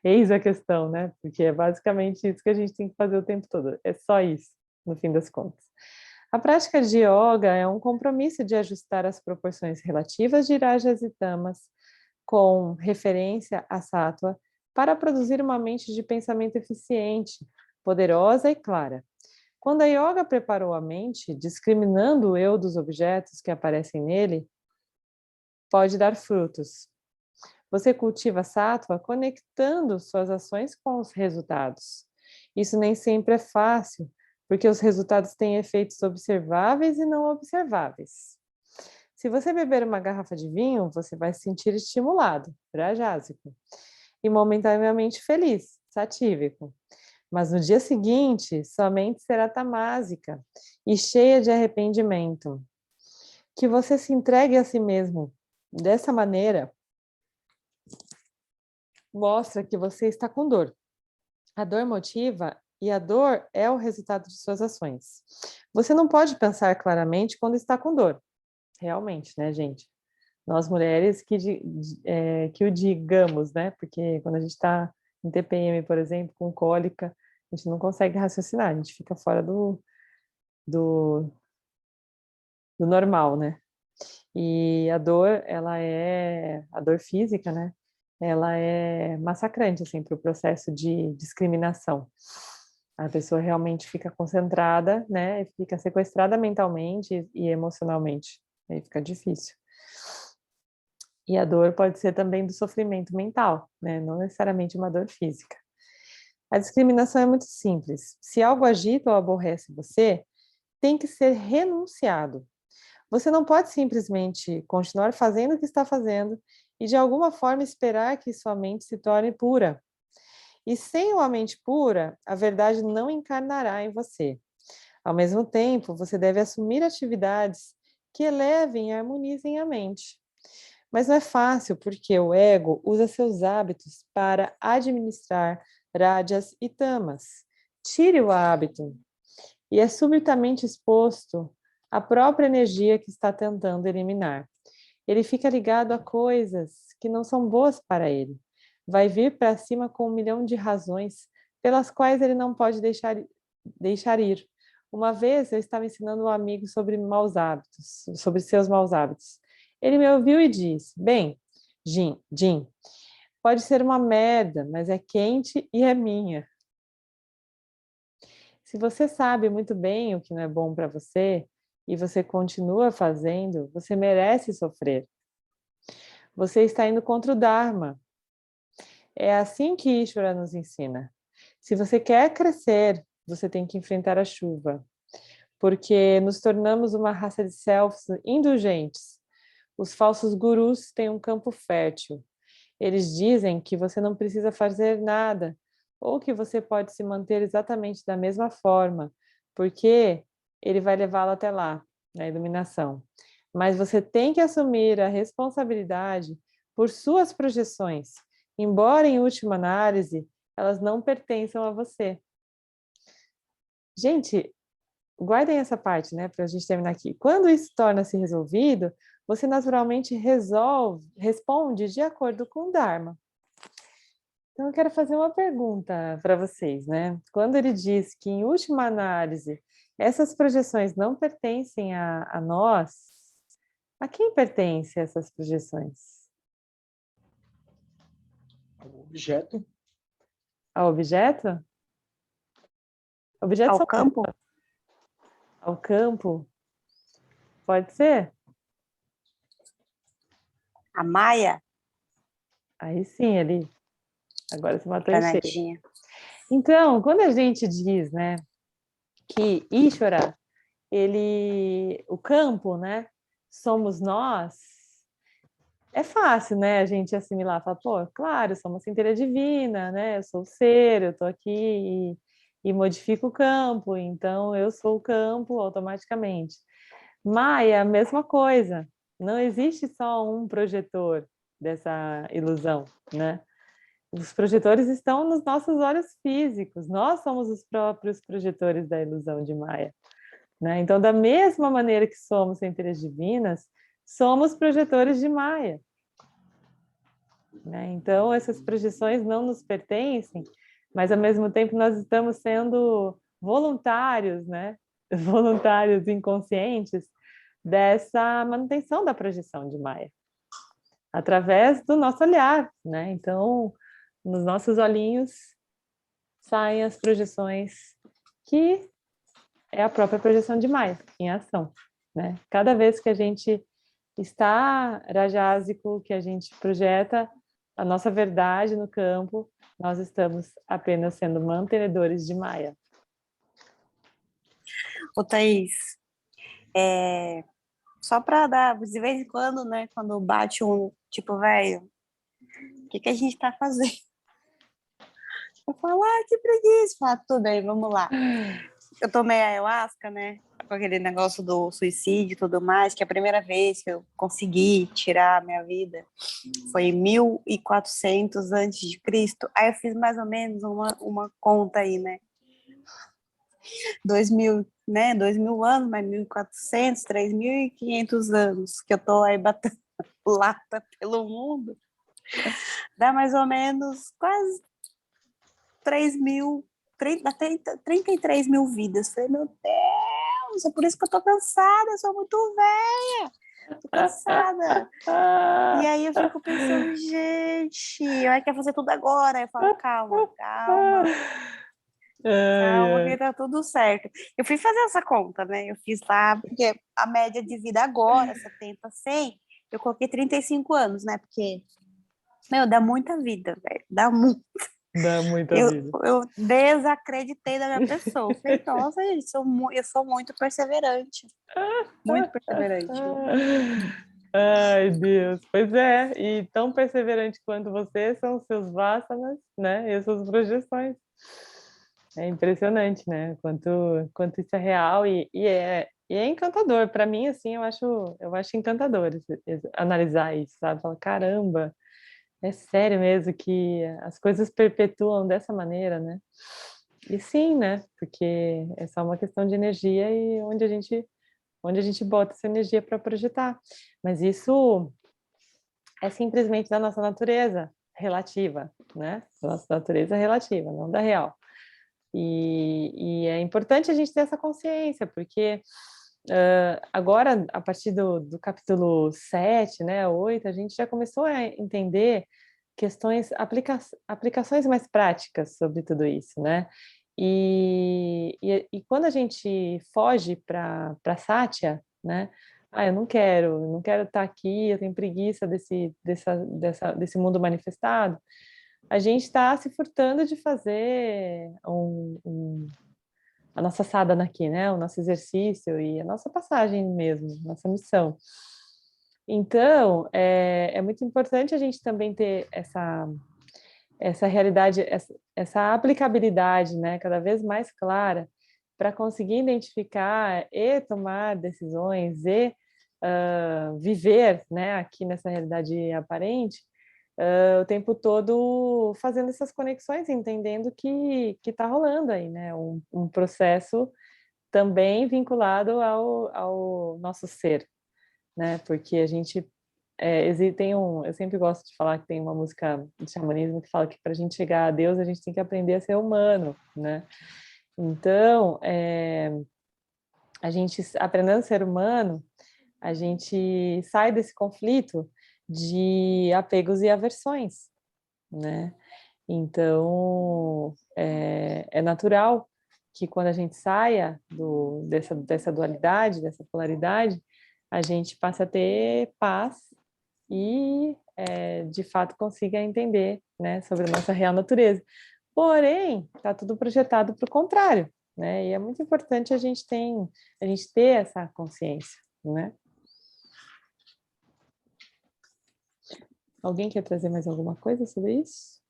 Eis a questão, né? Porque é basicamente isso que a gente tem que fazer o tempo todo. É só isso, no fim das contas. A prática de yoga é um compromisso de ajustar as proporções relativas de rajas e tamas com referência a sattva para produzir uma mente de pensamento eficiente, poderosa e clara. Quando a yoga preparou a mente, discriminando o eu dos objetos que aparecem nele, pode dar frutos. Você cultiva sattva conectando suas ações com os resultados. Isso nem sempre é fácil, porque os resultados têm efeitos observáveis e não observáveis. Se você beber uma garrafa de vinho, você vai se sentir estimulado, rajásico, e momentaneamente feliz, satívico. Mas no dia seguinte, sua mente será tamásica e cheia de arrependimento. Que você se entregue a si mesmo dessa maneira mostra que você está com dor. A dor motiva e a dor é o resultado de suas ações. Você não pode pensar claramente quando está com dor. Realmente, né, gente? Nós mulheres que o digamos, né? Porque quando a gente está em TPM, por exemplo, com cólica, a gente não consegue raciocinar, a gente fica fora do, do normal, né? E a dor, a dor física, né? Ela é massacrante, assim, para o processo de discriminação. A pessoa realmente fica concentrada, né? Fica sequestrada mentalmente e emocionalmente. Aí fica difícil. E a dor pode ser também do sofrimento mental, né? Não necessariamente uma dor física. A discriminação é muito simples. Se algo agita ou aborrece você, tem que ser renunciado. Você não pode simplesmente continuar fazendo o que está fazendo e, de alguma forma, esperar que sua mente se torne pura. E sem uma mente pura, a verdade não encarnará em você. Ao mesmo tempo, você deve assumir atividades que elevem e harmonizem a mente. Mas não é fácil, porque o ego usa seus hábitos para administrar rádias e tamas. Tire o hábito e é subitamente exposto à própria energia que está tentando eliminar. Ele fica ligado a coisas que não são boas para ele. Vai vir para cima com 1 milhão de razões pelas quais ele não pode deixar ir. Uma vez eu estava ensinando um amigo sobre maus hábitos, sobre seus maus hábitos. Ele me ouviu e disse: bem, Jim, pode ser uma merda, mas é quente e é minha. Se você sabe muito bem o que não é bom para você e você continua fazendo, você merece sofrer. Você está indo contra o Dharma. É assim que Ishvara nos ensina. Se você quer crescer, você tem que enfrentar a chuva, porque nos tornamos uma raça de selfies indulgentes. Os falsos gurus têm um campo fértil. Eles dizem que você não precisa fazer nada, ou que você pode se manter exatamente da mesma forma, porque ele vai levá-lo até lá, na iluminação. Mas você tem que assumir a responsabilidade por suas projeções, embora em última análise elas não pertençam a você. Gente, guardem essa parte, né, para a gente terminar aqui. Quando isso torna-se resolvido, você naturalmente responde de acordo com o Dharma. Então, eu quero fazer uma pergunta para vocês, né? Quando ele diz que, em última análise, essas projeções não pertencem a nós, a quem pertencem essas projeções? O objeto. Ao objeto? Objetos Ao são campo? ao campo? Pode ser? A Maia? Aí sim, ele. Agora você matou em cheio. Danadinha. Então, quando a gente diz, né, que Ishvara, o campo, né, somos nós, é fácil, né, a gente assimilar, falar, pô, claro, eu sou uma centelha divina, né, eu sou o ser, eu tô aqui e modifico o campo, então eu sou o campo automaticamente. Maia é a mesma coisa, não existe só um projetor dessa ilusão, né? Os projetores estão nos nossos olhos físicos, nós somos os próprios projetores da ilusão de Maia, né? Então, da mesma maneira que somos centelhas divinas, somos projetores de Maia, né? Então, essas projeções não nos pertencem, mas ao mesmo tempo nós estamos sendo voluntários, né? Voluntários inconscientes dessa manutenção da projeção de Maia, através do nosso olhar, né? Então, nos nossos olhinhos saem as projeções que é a própria projeção de Maia em ação, né? Cada vez que a gente está rajásico, que a gente projeta a nossa verdade no campo, nós estamos apenas sendo mantenedores de Maia. Ô, Thaís, só para dar, de vez em quando, né, quando bate um, tipo, velho, o que a gente tá fazendo? Eu falo, que preguiça. Fala, tudo bem, vamos lá. Eu tomei a ayahuasca, né? Com aquele negócio do suicídio e tudo mais, que a primeira vez que eu consegui tirar a minha vida foi em 1400 antes de Cristo. Aí eu fiz mais ou menos uma conta aí, né? 2000, né? 2000 anos, mais 1400, 3500 anos que eu tô aí batendo lata pelo mundo. Dá mais ou menos quase 33 mil vidas. Falei, meu Deus, é por isso que eu tô cansada, eu sou muito velha, tô cansada. E aí eu fico pensando, gente, eu quero fazer tudo agora. Eu falo, calma, que tá tudo certo. Eu fui fazer essa conta, né? Eu fiz lá, porque a média de vida agora, 70, 100, eu coloquei 35 anos, né? Porque, dá muita vida, velho, dá muito. Dá muita Eu, vida. eu desacreditei da minha pessoa. Eu falei, nossa, gente, eu sou muito perseverante. Muito perseverante. Ai, Deus. Pois é, e tão perseverante quanto você são os seus vasanas, né? E as suas projeções. É impressionante, né? Quanto isso é real e é encantador. Para mim, assim, eu acho encantador analisar isso, sabe? Falar, caramba, é sério mesmo que as coisas perpetuam dessa maneira, né? E sim, né? Porque é só uma questão de energia e onde a gente bota essa energia para projetar. Mas isso é simplesmente da nossa natureza relativa, né? Da nossa natureza relativa, não da real. E é importante a gente ter essa consciência, porque agora, a partir do capítulo 7, né, 8, a gente já começou a entender questões, aplicações mais práticas sobre tudo isso, né? E quando a gente foge para Satya, né? Eu não quero estar aqui, eu tenho preguiça desse mundo manifestado. A gente está se furtando de fazer a nossa sadhana aqui, né? O nosso exercício e a nossa passagem mesmo, nossa missão. Então, é muito importante a gente também ter essa realidade, essa aplicabilidade, né? Cada vez mais clara para conseguir identificar e tomar decisões e viver, né? Aqui nessa realidade aparente, o tempo todo fazendo essas conexões, entendendo que está rolando aí, né? Um processo também vinculado ao nosso ser, né? Porque a gente eu sempre gosto de falar que tem uma música de xamanismo que fala que para a gente chegar a Deus a gente tem que aprender a ser humano, né? Então, a gente aprendendo a ser humano, a gente sai desse conflito de apegos e aversões, né? Então, é natural que quando a gente saia dessa dualidade, dessa polaridade, a gente passe a ter paz e, de fato, consiga entender, né, sobre a nossa real natureza. Porém, está tudo projetado para o contrário, né? E é muito importante a gente ter essa consciência, né? Alguém quer trazer mais alguma coisa sobre isso?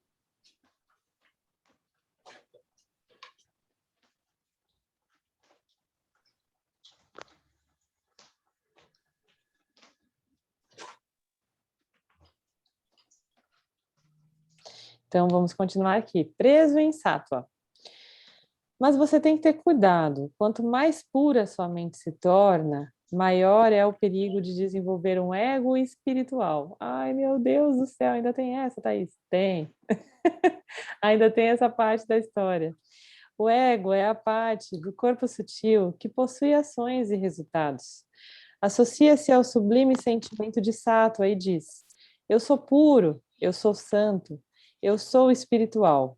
Então, vamos continuar aqui. Preso em sátua. Mas você tem que ter cuidado. Quanto mais pura sua mente se torna, maior é o perigo de desenvolver um ego espiritual. Ai, meu Deus do céu, ainda tem essa, Thaís? Tem. Ainda tem essa parte da história. O ego é a parte do corpo sutil que possui ações e resultados. Associa-se ao sublime sentimento de sátua e diz: eu sou puro, eu sou santo, eu sou espiritual.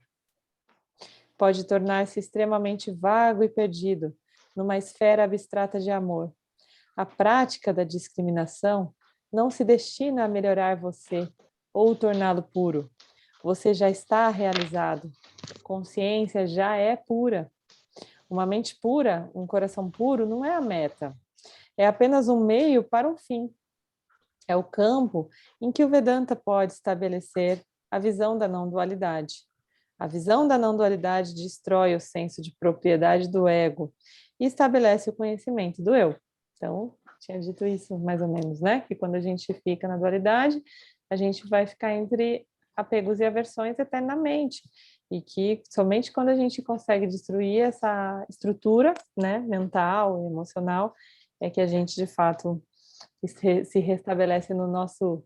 Pode tornar-se extremamente vago e perdido numa esfera abstrata de amor. A prática da discriminação não se destina a melhorar você ou torná-lo puro. Você já está realizado. Consciência já é pura. Uma mente pura, um coração puro, não é a meta. É apenas um meio para um fim. É o campo em que o Vedanta pode estabelecer a visão da não dualidade. A visão da não-dualidade destrói o senso de propriedade do ego e estabelece o conhecimento do eu. Então, tinha dito isso mais ou menos, né? Que quando a gente fica na dualidade, a gente vai ficar entre apegos e aversões eternamente. E que somente quando a gente consegue destruir essa estrutura, né, mental e emocional, é que a gente, de fato, se restabelece no nosso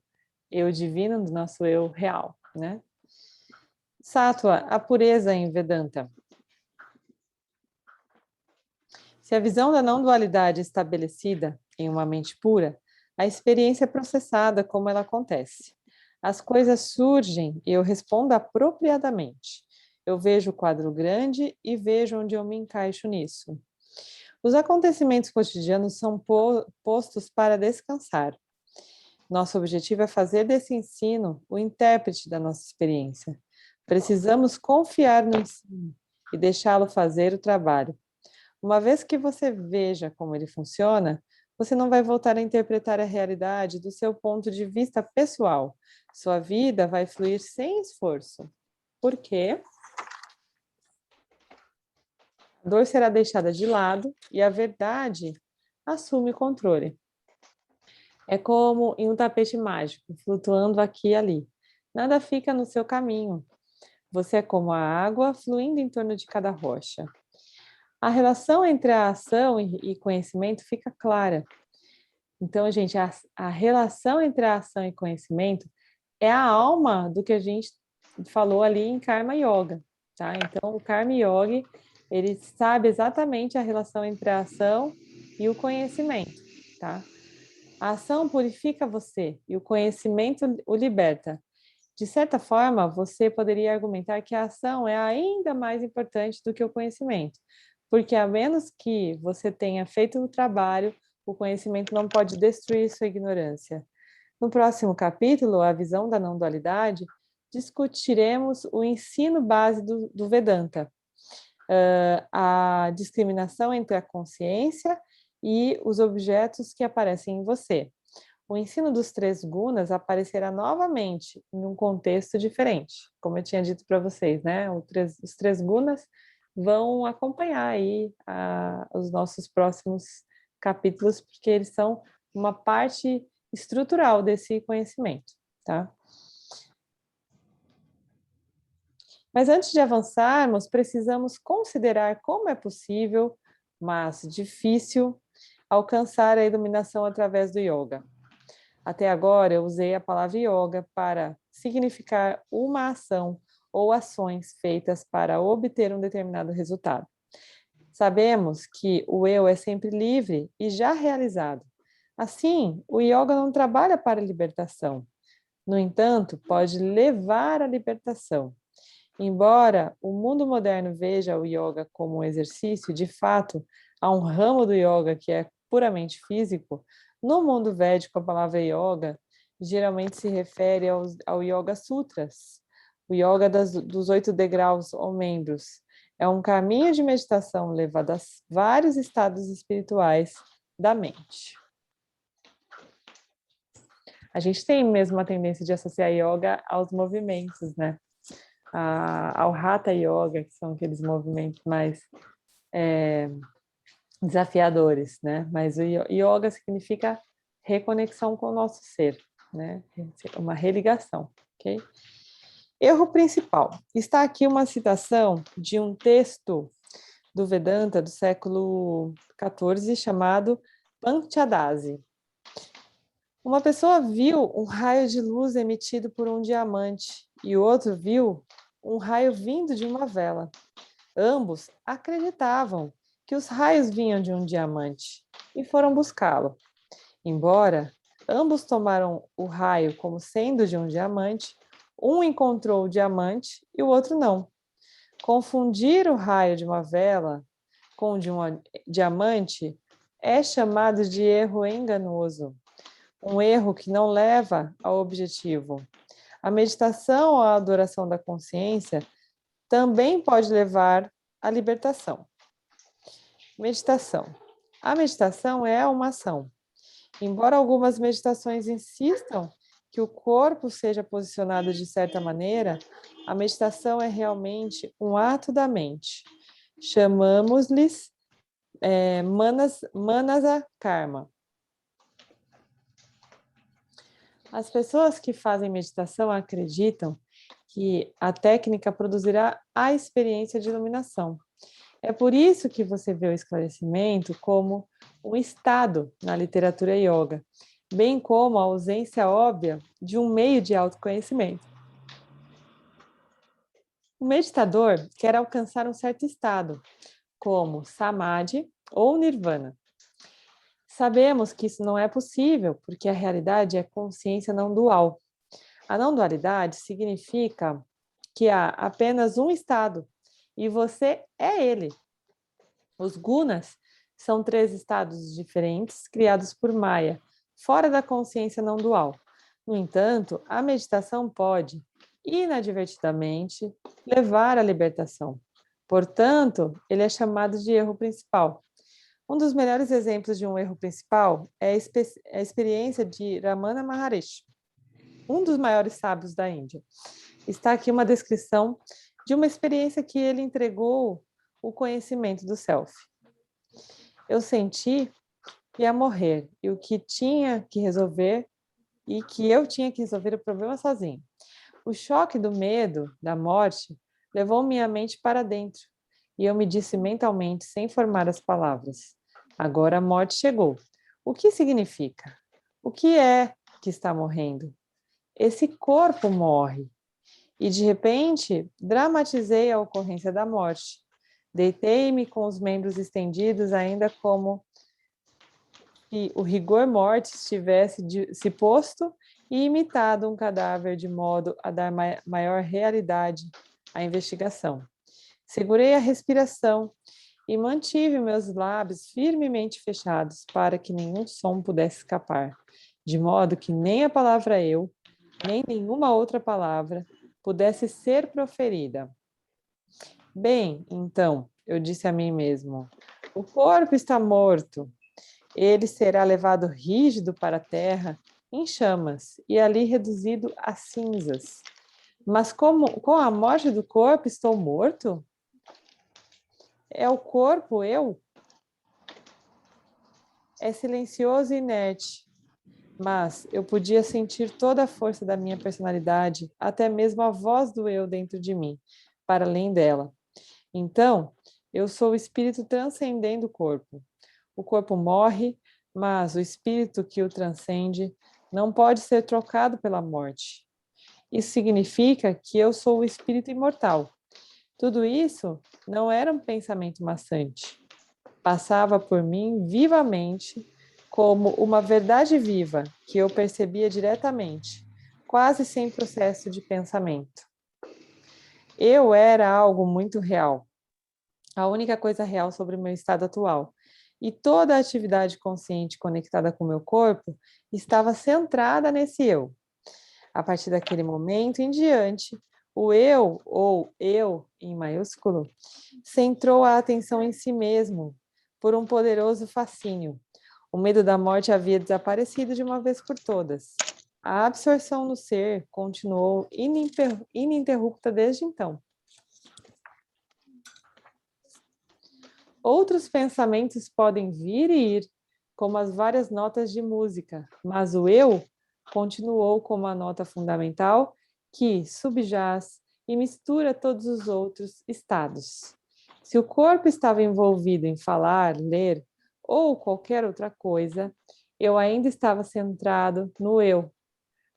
eu divino, no nosso eu real, né? Sattva, a pureza em Vedanta. Se a visão da não-dualidade é estabelecida em uma mente pura, a experiência é processada como ela acontece. As coisas surgem e eu respondo apropriadamente. Eu vejo o quadro grande e vejo onde eu me encaixo nisso. Os acontecimentos cotidianos são postos para descansar. Nosso objetivo é fazer desse ensino o intérprete da nossa experiência. Precisamos confiar no ensino e deixá-lo fazer o trabalho. Uma vez que você veja como ele funciona, você não vai voltar a interpretar a realidade do seu ponto de vista pessoal. Sua vida vai fluir sem esforço. Por quê? A dor será deixada de lado e a verdade assume o controle. É como em um tapete mágico, flutuando aqui e ali. Nada fica no seu caminho. Você é como a água fluindo em torno de cada rocha. A relação entre a ação e conhecimento fica clara. Então, gente, a relação entre a ação e conhecimento é a alma do que a gente falou ali em Karma Yoga, tá? Então, o Karma Yogi, ele sabe exatamente a relação entre a ação e o conhecimento, tá? A ação purifica você e o conhecimento o liberta. De certa forma, você poderia argumentar que a ação é ainda mais importante do que o conhecimento, porque a menos que você tenha feito o trabalho, o conhecimento não pode destruir sua ignorância. No próximo capítulo, a visão da não-dualidade, discutiremos o ensino base do Vedanta, a discriminação entre a consciência e os objetos que aparecem em você. O ensino dos três gunas aparecerá novamente em um contexto diferente, como eu tinha dito para vocês, né? Os três gunas vão acompanhar aí os nossos próximos capítulos, porque eles são uma parte estrutural desse conhecimento, tá? Mas antes de avançarmos, precisamos considerar como é possível, mas difícil, alcançar a iluminação através do yoga. Até agora, eu usei a palavra yoga para significar uma ação ou ações feitas para obter um determinado resultado. Sabemos que o eu é sempre livre e já realizado. Assim, o yoga não trabalha para a libertação. No entanto, pode levar à libertação. Embora o mundo moderno veja o yoga como um exercício, de fato, há um ramo do yoga que é puramente físico. No mundo védico, a palavra yoga geralmente se refere ao Yoga Sutras, o yoga dos 8 degraus ou membros. É um caminho de meditação levado a vários estados espirituais da mente. A gente tem mesmo uma tendência de associar yoga aos movimentos, né? Ao Hatha Yoga, que são aqueles movimentos mais desafiadores, né? Mas o yoga significa reconexão com o nosso ser, né? Uma religação, ok? Erro principal. Está aqui uma citação de um texto do Vedanta do século XIV chamado Panchadasi. Uma pessoa viu um raio de luz emitido por um diamante e o outro viu um raio vindo de uma vela. Ambos acreditavam que os raios vinham de um diamante e foram buscá-lo. Embora ambos tomaram o raio como sendo de um diamante, um encontrou o diamante e o outro não. Confundir o raio de uma vela com de um diamante é chamado de erro enganoso, um erro que não leva ao objetivo. A meditação ou a adoração da consciência também pode levar à libertação. Meditação. A meditação é uma ação. Embora algumas meditações insistam que o corpo seja posicionado de certa maneira, a meditação é realmente um ato da mente. Chamamos-lhes manasa karma. As pessoas que fazem meditação acreditam que a técnica produzirá a experiência de iluminação. É por isso que você vê o esclarecimento como um estado na literatura yoga, bem como a ausência óbvia de um meio de autoconhecimento. O meditador quer alcançar um certo estado, como samadhi ou nirvana. Sabemos que isso não é possível, porque a realidade é consciência não dual. A não dualidade significa que há apenas um estado, e você é ele. Os gunas são 3 estados diferentes criados por Maya, fora da consciência não dual. No entanto, a meditação pode, inadvertidamente, levar à libertação. Portanto, ele é chamado de erro principal. Um dos melhores exemplos de um erro principal é a experiência de Ramana Maharishi, um dos maiores sábios da Índia. Está aqui uma descrição de uma experiência que ele entregou o conhecimento do self. Eu senti que ia morrer e o que tinha que resolver e que eu tinha que resolver o problema sozinho. O choque do medo da morte levou minha mente para dentro e eu me disse mentalmente, sem formar as palavras: agora a morte chegou. O que significa? O que é que está morrendo? Esse corpo morre. E de repente, dramatizei a ocorrência da morte. Deitei-me com os membros estendidos, ainda como se o rigor mortis tivesse se posto e imitado um cadáver, de modo a dar maior realidade à investigação. Segurei a respiração e mantive meus lábios firmemente fechados para que nenhum som pudesse escapar, de modo que nem a palavra eu, nem nenhuma outra palavra pudesse ser proferida. Bem, então, eu disse a mim mesmo, o corpo está morto. Ele será levado rígido para a terra, em chamas, e ali reduzido a cinzas. Mas como com a morte do corpo estou morto? É o corpo eu? É silencioso e inerte, mas eu podia sentir toda a força da minha personalidade, até mesmo a voz do eu dentro de mim, para além dela. Então, eu sou o espírito transcendendo o corpo. O corpo morre, mas o espírito que o transcende não pode ser trocado pela morte. Isso significa que eu sou o espírito imortal. Tudo isso não era um pensamento maçante. Passava por mim vivamente, como uma verdade viva que eu percebia diretamente, quase sem processo de pensamento. Eu era algo muito real, a única coisa real sobre o meu estado atual. E toda a atividade consciente conectada com o meu corpo estava centrada nesse eu. A partir daquele momento em diante, o eu, ou eu em maiúsculo, centrou a atenção em si mesmo por um poderoso fascínio. O medo da morte havia desaparecido de uma vez por todas. A absorção no ser continuou ininterrupta desde então. Outros pensamentos podem vir e ir, como as várias notas de música, mas o eu continuou como a nota fundamental que subjaz e mistura todos os outros estados. Se o corpo estava envolvido em falar, ler ou qualquer outra coisa, eu ainda estava centrado no eu.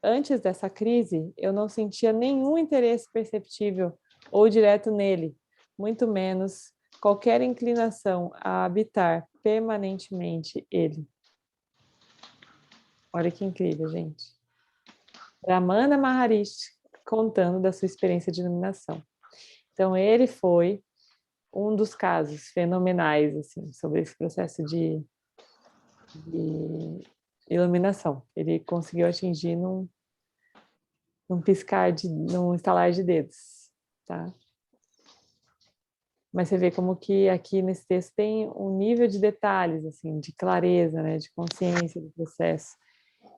Antes dessa crise, eu não sentia nenhum interesse perceptível ou direto nele, muito menos qualquer inclinação a habitar permanentemente ele. Olha que incrível, gente. Ramana Maharishi contando da sua experiência de iluminação. Então, ele foi um dos casos fenomenais assim, sobre esse processo de iluminação. Ele conseguiu atingir num num estalar de dedos, tá? Mas você vê como que aqui nesse texto tem um nível de detalhes, assim, de clareza, né, de consciência do processo.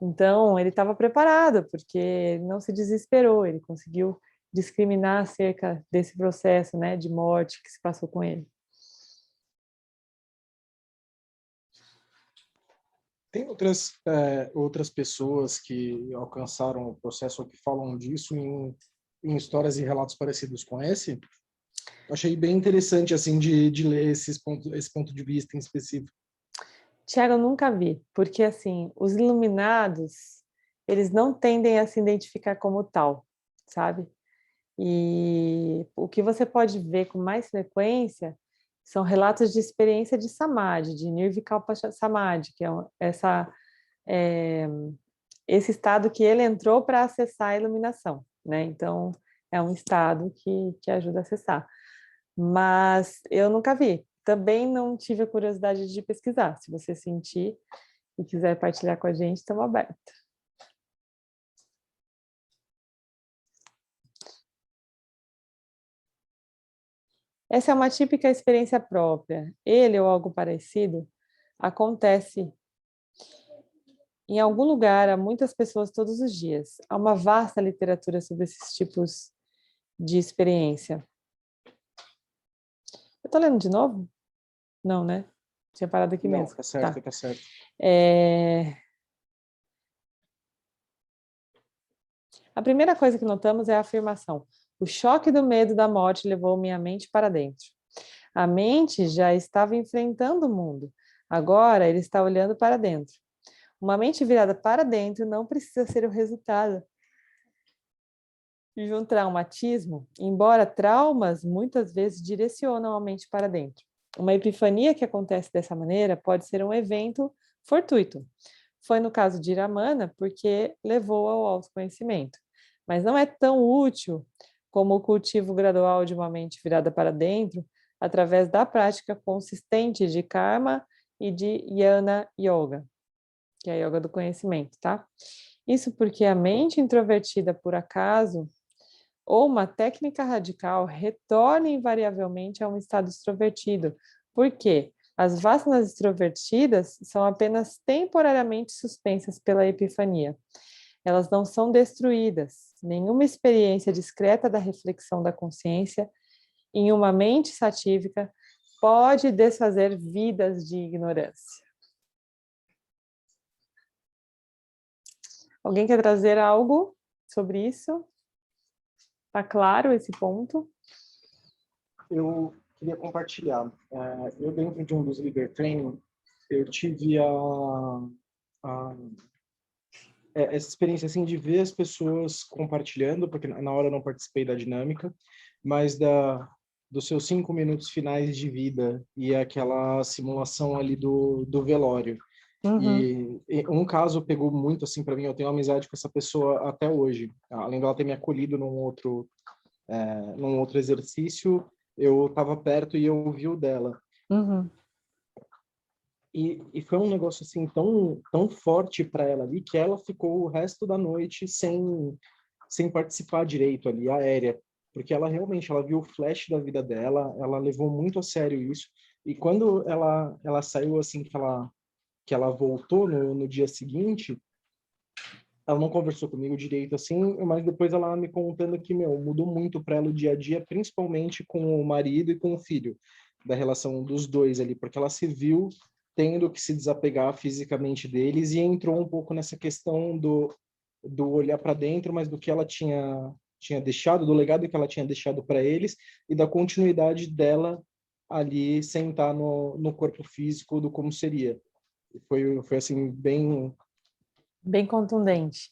Então, ele estava preparado, porque ele não se desesperou, ele conseguiu discriminar acerca desse processo, né, de morte que se passou com ele. Tem outras pessoas que alcançaram o processo ou que falam disso em histórias e relatos parecidos com esse? Achei bem interessante assim de ler esse ponto de vista em específico. Tiago, eu nunca vi, porque assim, os iluminados, eles não tendem a se identificar como tal, sabe? E o que você pode ver com mais frequência são relatos de experiência de Samadhi, de Nirvikalpa Samadhi, que é esse estado que ele entrou para acessar a iluminação, né? Então, é um estado que ajuda a acessar. Mas eu nunca vi. Também não tive a curiosidade de pesquisar. Se você sentir e quiser partilhar com a gente, estamos abertos. Essa é uma típica experiência própria. Ele ou algo parecido acontece em algum lugar, a muitas pessoas todos os dias. Há uma vasta literatura sobre esses tipos de experiência. Eu estou lendo de novo? Não, né? Tinha parado aqui Não, mesmo. tá certo, tá certo. A primeira coisa que notamos é a afirmação. O choque do medo da morte levou minha mente para dentro. A mente já estava enfrentando o mundo. Agora ele está olhando para dentro. Uma mente virada para dentro não precisa ser o resultado de um traumatismo, embora traumas muitas vezes direcionam a mente para dentro. Uma epifania que acontece dessa maneira pode ser um evento fortuito. Foi no caso de Iramana, porque levou ao autoconhecimento. Mas não é tão útil como o cultivo gradual de uma mente virada para dentro, através da prática consistente de karma e de jnana yoga, que é a yoga do conhecimento, tá? Isso porque a mente introvertida, por acaso, ou uma técnica radical, retorna invariavelmente a um estado extrovertido. Por quê? As vasanas extrovertidas são apenas temporariamente suspensas pela epifania. Elas não são destruídas. Nenhuma experiência discreta da reflexão da consciência em uma mente satívica pode desfazer vidas de ignorância. Alguém quer trazer algo sobre isso? Está claro esse ponto? Eu queria compartilhar. Eu, dentro de um dos Leader Training, eu tive essa experiência assim, de ver as pessoas compartilhando, porque na hora eu não participei da dinâmica, mas dos seus 5 minutos finais de vida e aquela simulação ali do velório. Uhum. E um caso pegou muito assim para mim, eu tenho amizade com essa pessoa até hoje. Além dela ter me acolhido num outro exercício, eu estava perto e eu ouvi o dela. Uhum. E foi um negócio assim tão forte para ela ali que ela ficou o resto da noite sem participar direito ali, aérea, porque ela realmente ela viu o flash da vida dela, ela levou muito a sério isso. E quando ela saiu assim que ela voltou no dia seguinte, ela não conversou comigo direito assim, mas depois ela me contando que, mudou muito para ela o dia a dia, principalmente com o marido e com o filho, da relação dos dois ali, porque ela se viu tendo que se desapegar fisicamente deles e entrou um pouco nessa questão do olhar para dentro, mas do que ela tinha deixado, do legado que ela tinha deixado para eles e da continuidade dela ali sentar no corpo físico do como seria. Foi assim, Bem contundente.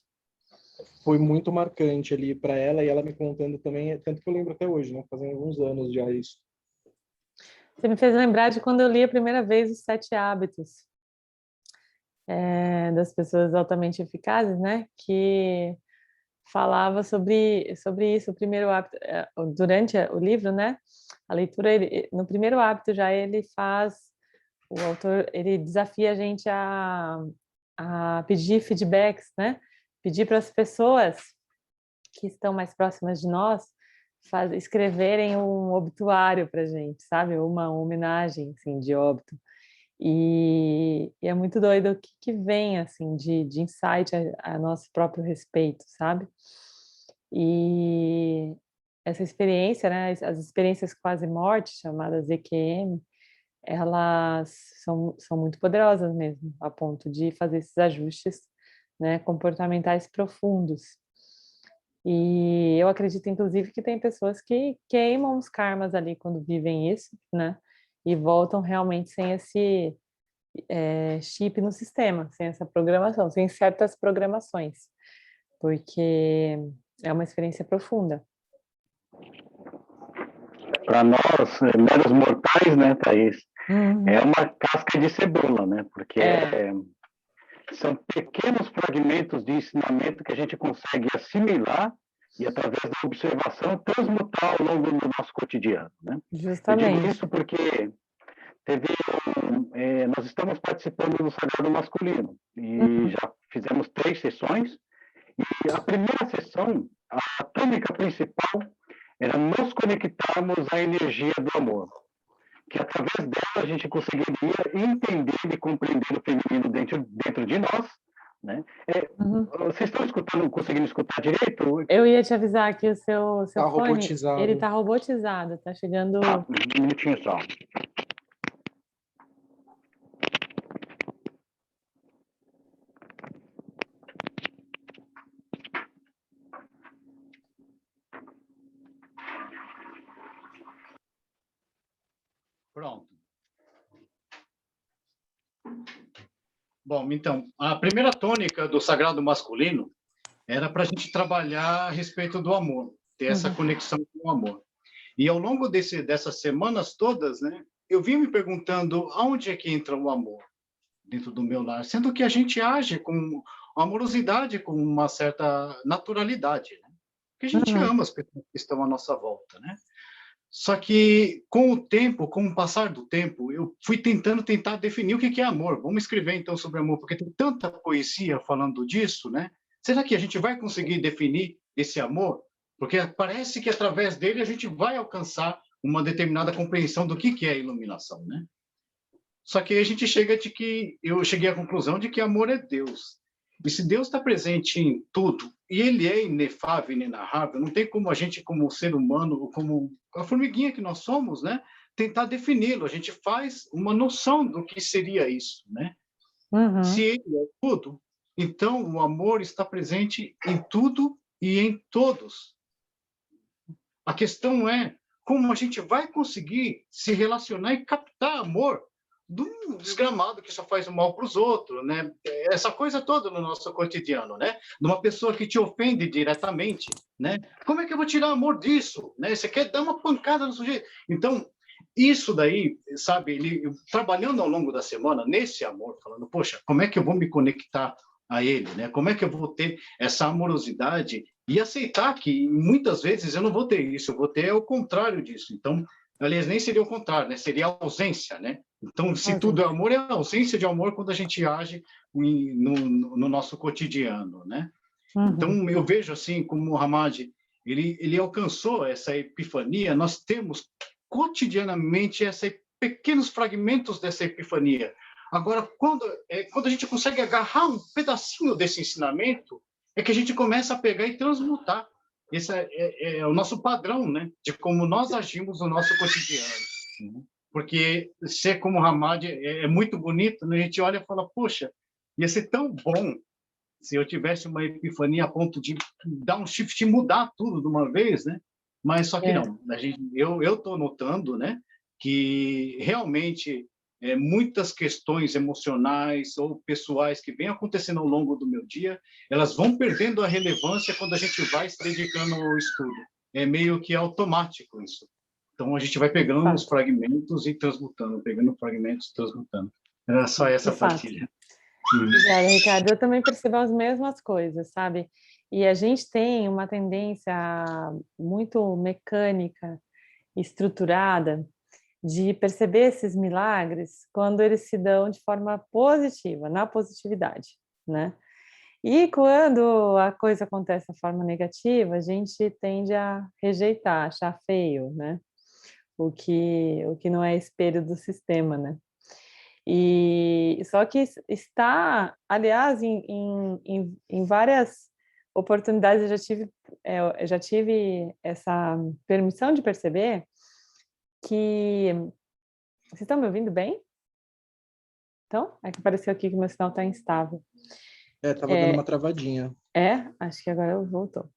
foi muito marcante ali para ela e ela me contando também, tanto que eu lembro até hoje, né? Fazem alguns anos já isso. Você me fez lembrar de quando eu li a primeira vez os 7 hábitos das pessoas altamente eficazes, né? Que falava sobre isso. O primeiro hábito, durante o livro, né? A leitura, no primeiro hábito já o autor, ele desafia a gente a pedir feedbacks, né? Pedir para as pessoas que estão mais próximas de nós escreverem um obituário para a gente, sabe? Uma homenagem, assim, de óbito. E é muito doido o que vem, assim, de insight a nosso próprio respeito, sabe? E essa experiência, né, as experiências quase-morte, chamadas EQM, elas são muito poderosas mesmo, a ponto de fazer esses ajustes, né, comportamentais profundos. E eu acredito, inclusive, que tem pessoas que queimam os karmas ali quando vivem isso, né? E voltam realmente sem esse chip no sistema, sem essa programação, sem certas programações, porque é uma experiência profunda. Para nós, meros mortais, né, Thaís, Uhum. é uma casca de cebola, né? Porque são pequenos fragmentos de ensinamento que a gente consegue assimilar e, através da observação, transmutar ao longo do nosso cotidiano, né? Eu digo Justamente. isso porque nós estamos participando do Sagrado Masculino e já fizemos 3 sessões. E a primeira sessão, a tônica principal era nos conectarmos à energia do amor, que através dela a gente conseguiria entender e compreender o feminino dentro de nós, né? Vocês estão escutando, conseguindo escutar direito? Eu ia te avisar que o seu Tá fone, robotizado. ele tá robotizado, tá chegando... Um minutinho só. Pronto. Bom, então, a primeira tônica do Sagrado Masculino era para a gente trabalhar a respeito do amor, ter essa conexão com o amor. E ao longo dessas semanas todas, né, eu vim me perguntando aonde é que entra o amor dentro do meu lar, sendo que a gente age com amorosidade, com uma certa naturalidade, né? Porque a gente ama as pessoas que estão à nossa volta, né? Só que, com o tempo, com o passar do tempo, eu fui tentar definir o que é amor. Vamos escrever, então, sobre amor, porque tem tanta poesia falando disso, né? Será que a gente vai conseguir definir esse amor? Porque parece que, através dele, a gente vai alcançar uma determinada compreensão do que é a iluminação, né? Só que a gente eu cheguei à conclusão de que amor é Deus. E se Deus está presente em tudo, e ele é inefável, inenarrável, não tem como a gente, como ser humano, como a formiguinha que nós somos, né, tentar defini-lo. A gente faz uma noção do que seria isso, né? Se ele é tudo, então o amor está presente em tudo e em todos. A questão é como a gente vai conseguir se relacionar e captar amor de um desgramado que só faz o mal para os outros, né? Essa coisa toda no nosso cotidiano, né? De uma pessoa que te ofende diretamente, né? Como é que eu vou tirar amor disso, né? Você quer dar uma pancada no sujeito. Então, isso daí, sabe, trabalhando ao longo da semana nesse amor, falando, poxa, como é que eu vou me conectar a ele, né? Como é que eu vou ter essa amorosidade e aceitar que muitas vezes eu não vou ter isso, eu vou ter o contrário disso. Então, aliás, nem seria o contrário, né? Seria a ausência, né? Então, se tudo é amor, é a ausência de amor quando a gente age no nosso cotidiano, né? Então, eu vejo assim, como o Hamad, ele alcançou essa epifania, nós temos cotidianamente pequenos fragmentos dessa epifania. Agora, quando a gente consegue agarrar um pedacinho desse ensinamento, é que a gente começa a pegar e transmutar. Esse é o nosso padrão, né? De como nós agimos no nosso cotidiano. Porque ser como Hamad é muito bonito, né? A gente olha e fala, poxa, ia ser tão bom se eu tivesse uma epifania a ponto de dar um shift e mudar tudo de uma vez, né? Mas só que não. Eu estou notando, né, que realmente muitas questões emocionais ou pessoais que vêm acontecendo ao longo do meu dia, elas vão perdendo a relevância quando a gente vai se dedicando ao estudo. É meio que automático isso. Então a gente vai pegando os fragmentos e transmutando, pegando fragmentos e transmutando. Era só essa partilha. Obrigada, Ricardo. Eu também percebo as mesmas coisas, sabe? E a gente tem uma tendência muito mecânica, estruturada, de perceber esses milagres quando eles se dão de forma positiva, na positividade, né? E quando a coisa acontece de forma negativa, a gente tende a rejeitar, achar feio, né? O que não é espelho do sistema, né? E só que está, aliás, em várias oportunidades eu já tive essa permissão de perceber que... Vocês estão me ouvindo bem? Então, é que apareceu aqui que meu sinal está instável. Tava dando uma travadinha. Acho que agora voltou.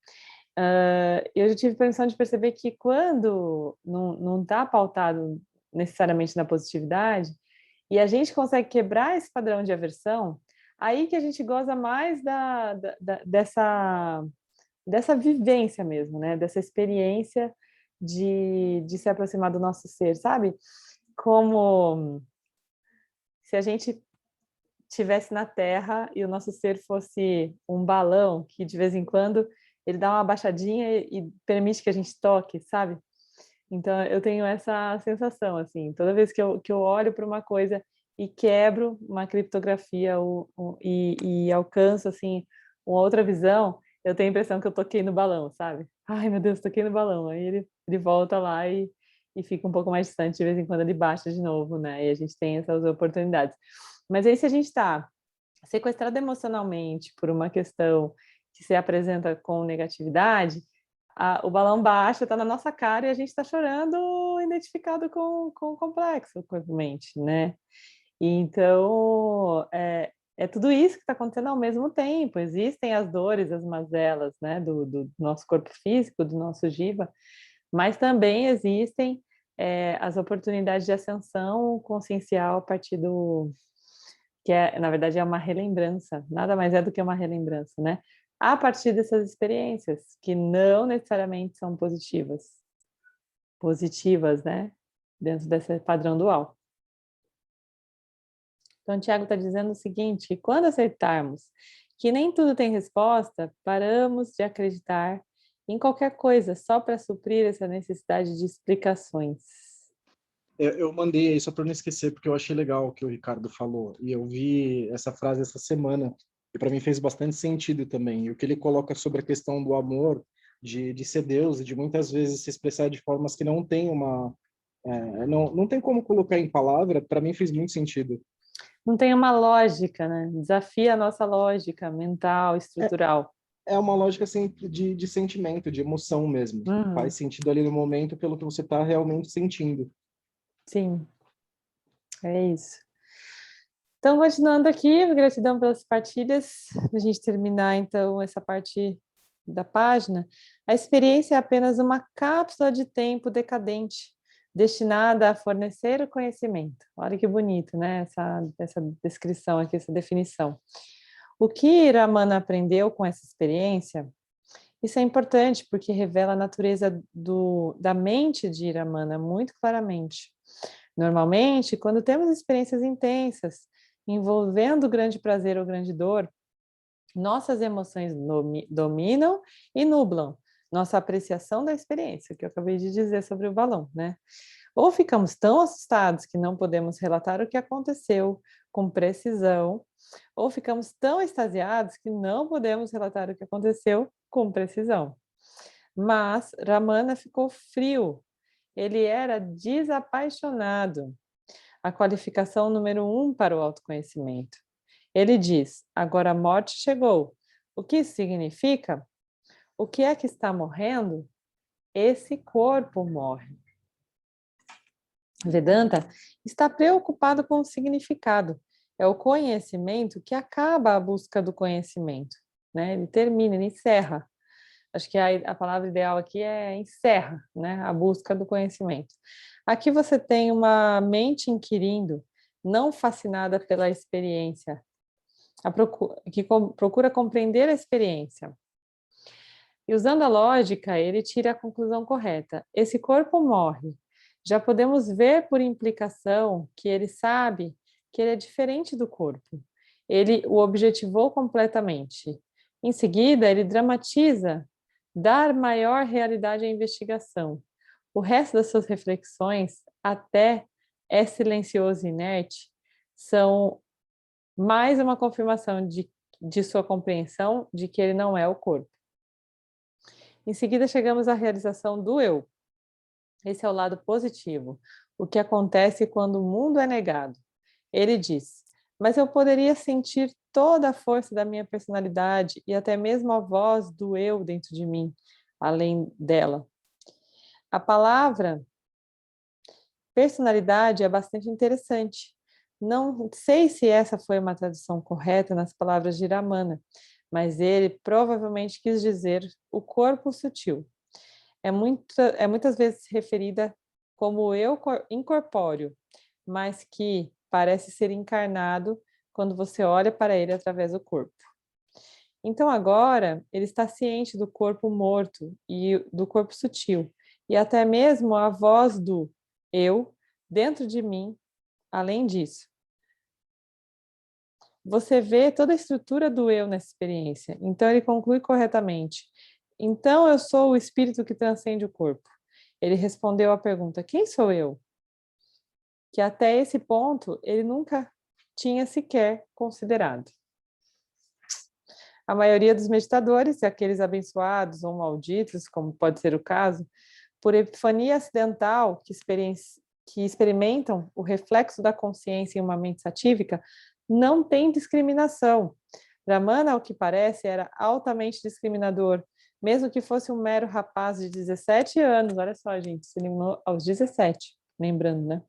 Eu já tive permissão de perceber que quando não está pautado necessariamente na positividade, e a gente consegue quebrar esse padrão de aversão, aí que a gente goza mais dessa vivência mesmo, né? Dessa experiência de se aproximar do nosso ser, sabe? Como se a gente estivesse na Terra e o nosso ser fosse um balão que, de vez em quando, ele dá uma baixadinha e permite que a gente toque, sabe? Então, eu tenho essa sensação, assim, toda vez que eu olho para uma coisa e quebro uma criptografia e alcanço, assim, uma outra visão, eu tenho a impressão que eu toquei no balão, sabe? Ai, meu Deus, toquei no balão. Aí ele volta lá e fica um pouco mais distante, de vez em quando ele baixa de novo, né? E a gente tem essas oportunidades. Mas aí, se a gente está sequestrado emocionalmente por uma questão que se apresenta com negatividade, o balão baixa, está na nossa cara e a gente está chorando, identificado com o complexo, corpo-mente, né? E então, é tudo isso que está acontecendo ao mesmo tempo. Existem as dores, as mazelas, né, do nosso corpo físico, do nosso jiva, mas também existem as oportunidades de ascensão consciencial a partir que na verdade é uma relembrança, nada mais é do que uma relembrança, né? A partir dessas experiências, que não necessariamente são positivas, né? Dentro desse padrão dual. Então, o Tiago está dizendo o seguinte: quando aceitarmos que nem tudo tem resposta, paramos de acreditar em qualquer coisa só para suprir essa necessidade de explicações. Eu mandei aí só para não esquecer, porque eu achei legal o que o Ricardo falou. E eu vi essa frase essa semana, e para mim fez bastante sentido também. E o que ele coloca sobre a questão do amor, de ser Deus, e de muitas vezes se expressar de formas que não tem não tem como colocar em palavra, para mim fez muito sentido. Não tem uma lógica, né? Desafia a nossa lógica mental, estrutural. É uma lógica assim, de sentimento, de emoção mesmo. Faz sentido ali no momento pelo que você está realmente sentindo. Sim, é isso. Então, continuando aqui, gratidão pelas partilhas. Para a gente terminar, então, essa parte da página. A experiência é apenas uma cápsula de tempo decadente, destinada a fornecer o conhecimento. Olha que bonito, né? Essa descrição aqui, essa definição. O que Ramana aprendeu com essa experiência? Isso é importante porque revela a natureza da mente de Ramana muito claramente. Normalmente, quando temos experiências intensas, envolvendo grande prazer ou grande dor, nossas emoções dominam e nublam nossa apreciação da experiência, que eu acabei de dizer sobre o balão, né? Ou ficamos tão assustados que não podemos relatar o que aconteceu com precisão, ou ficamos tão extasiados que não podemos relatar o que aconteceu com precisão. Mas Ramana ficou frio, ele era desapaixonado. A qualificação número 1 para o autoconhecimento. Ele diz: agora a morte chegou. O que isso significa? O que é que está morrendo? Esse corpo morre. Vedanta está preocupado com o significado. É o conhecimento que acaba a busca do conhecimento, né? Ele termina, ele encerra. Acho que a palavra ideal aqui é encerra, né? A busca do conhecimento. Aqui você tem uma mente inquirindo, não fascinada pela experiência, que procura compreender a experiência. E usando a lógica, ele tira a conclusão correta. Esse corpo morre. Já podemos ver por implicação que ele sabe que ele é diferente do corpo. Ele o objetivou completamente. Em seguida, ele dramatiza, dar maior realidade à investigação. O resto das suas reflexões, até é silencioso e inerte, são mais uma confirmação de sua compreensão de que ele não é o corpo. Em seguida, chegamos à realização do eu. Esse é o lado positivo, o que acontece quando o mundo é negado. Ele diz: mas eu poderia sentir toda a força da minha personalidade e até mesmo a voz do eu dentro de mim, além dela. A palavra personalidade é bastante interessante. Não sei se essa foi uma tradução correta nas palavras de Ramana, mas ele provavelmente quis dizer o corpo sutil. É muitas vezes referida como o eu incorpóreo, mas que parece ser encarnado quando você olha para ele através do corpo. Então agora ele está ciente do corpo morto e do corpo sutil, e até mesmo a voz do eu dentro de mim, além disso. Você vê toda a estrutura do eu nessa experiência. Então ele conclui corretamente. Então eu sou o espírito que transcende o corpo. Ele respondeu à pergunta: quem sou eu? Que até esse ponto ele nunca tinha sequer considerado. A maioria dos meditadores, aqueles abençoados ou malditos, como pode ser o caso, por epifania acidental que experimentam o reflexo da consciência em uma mente satívica, não tem discriminação. Ramana, ao que parece, era altamente discriminador, mesmo que fosse um mero rapaz de 17 anos, olha só, gente, se eliminou aos 17, lembrando, né?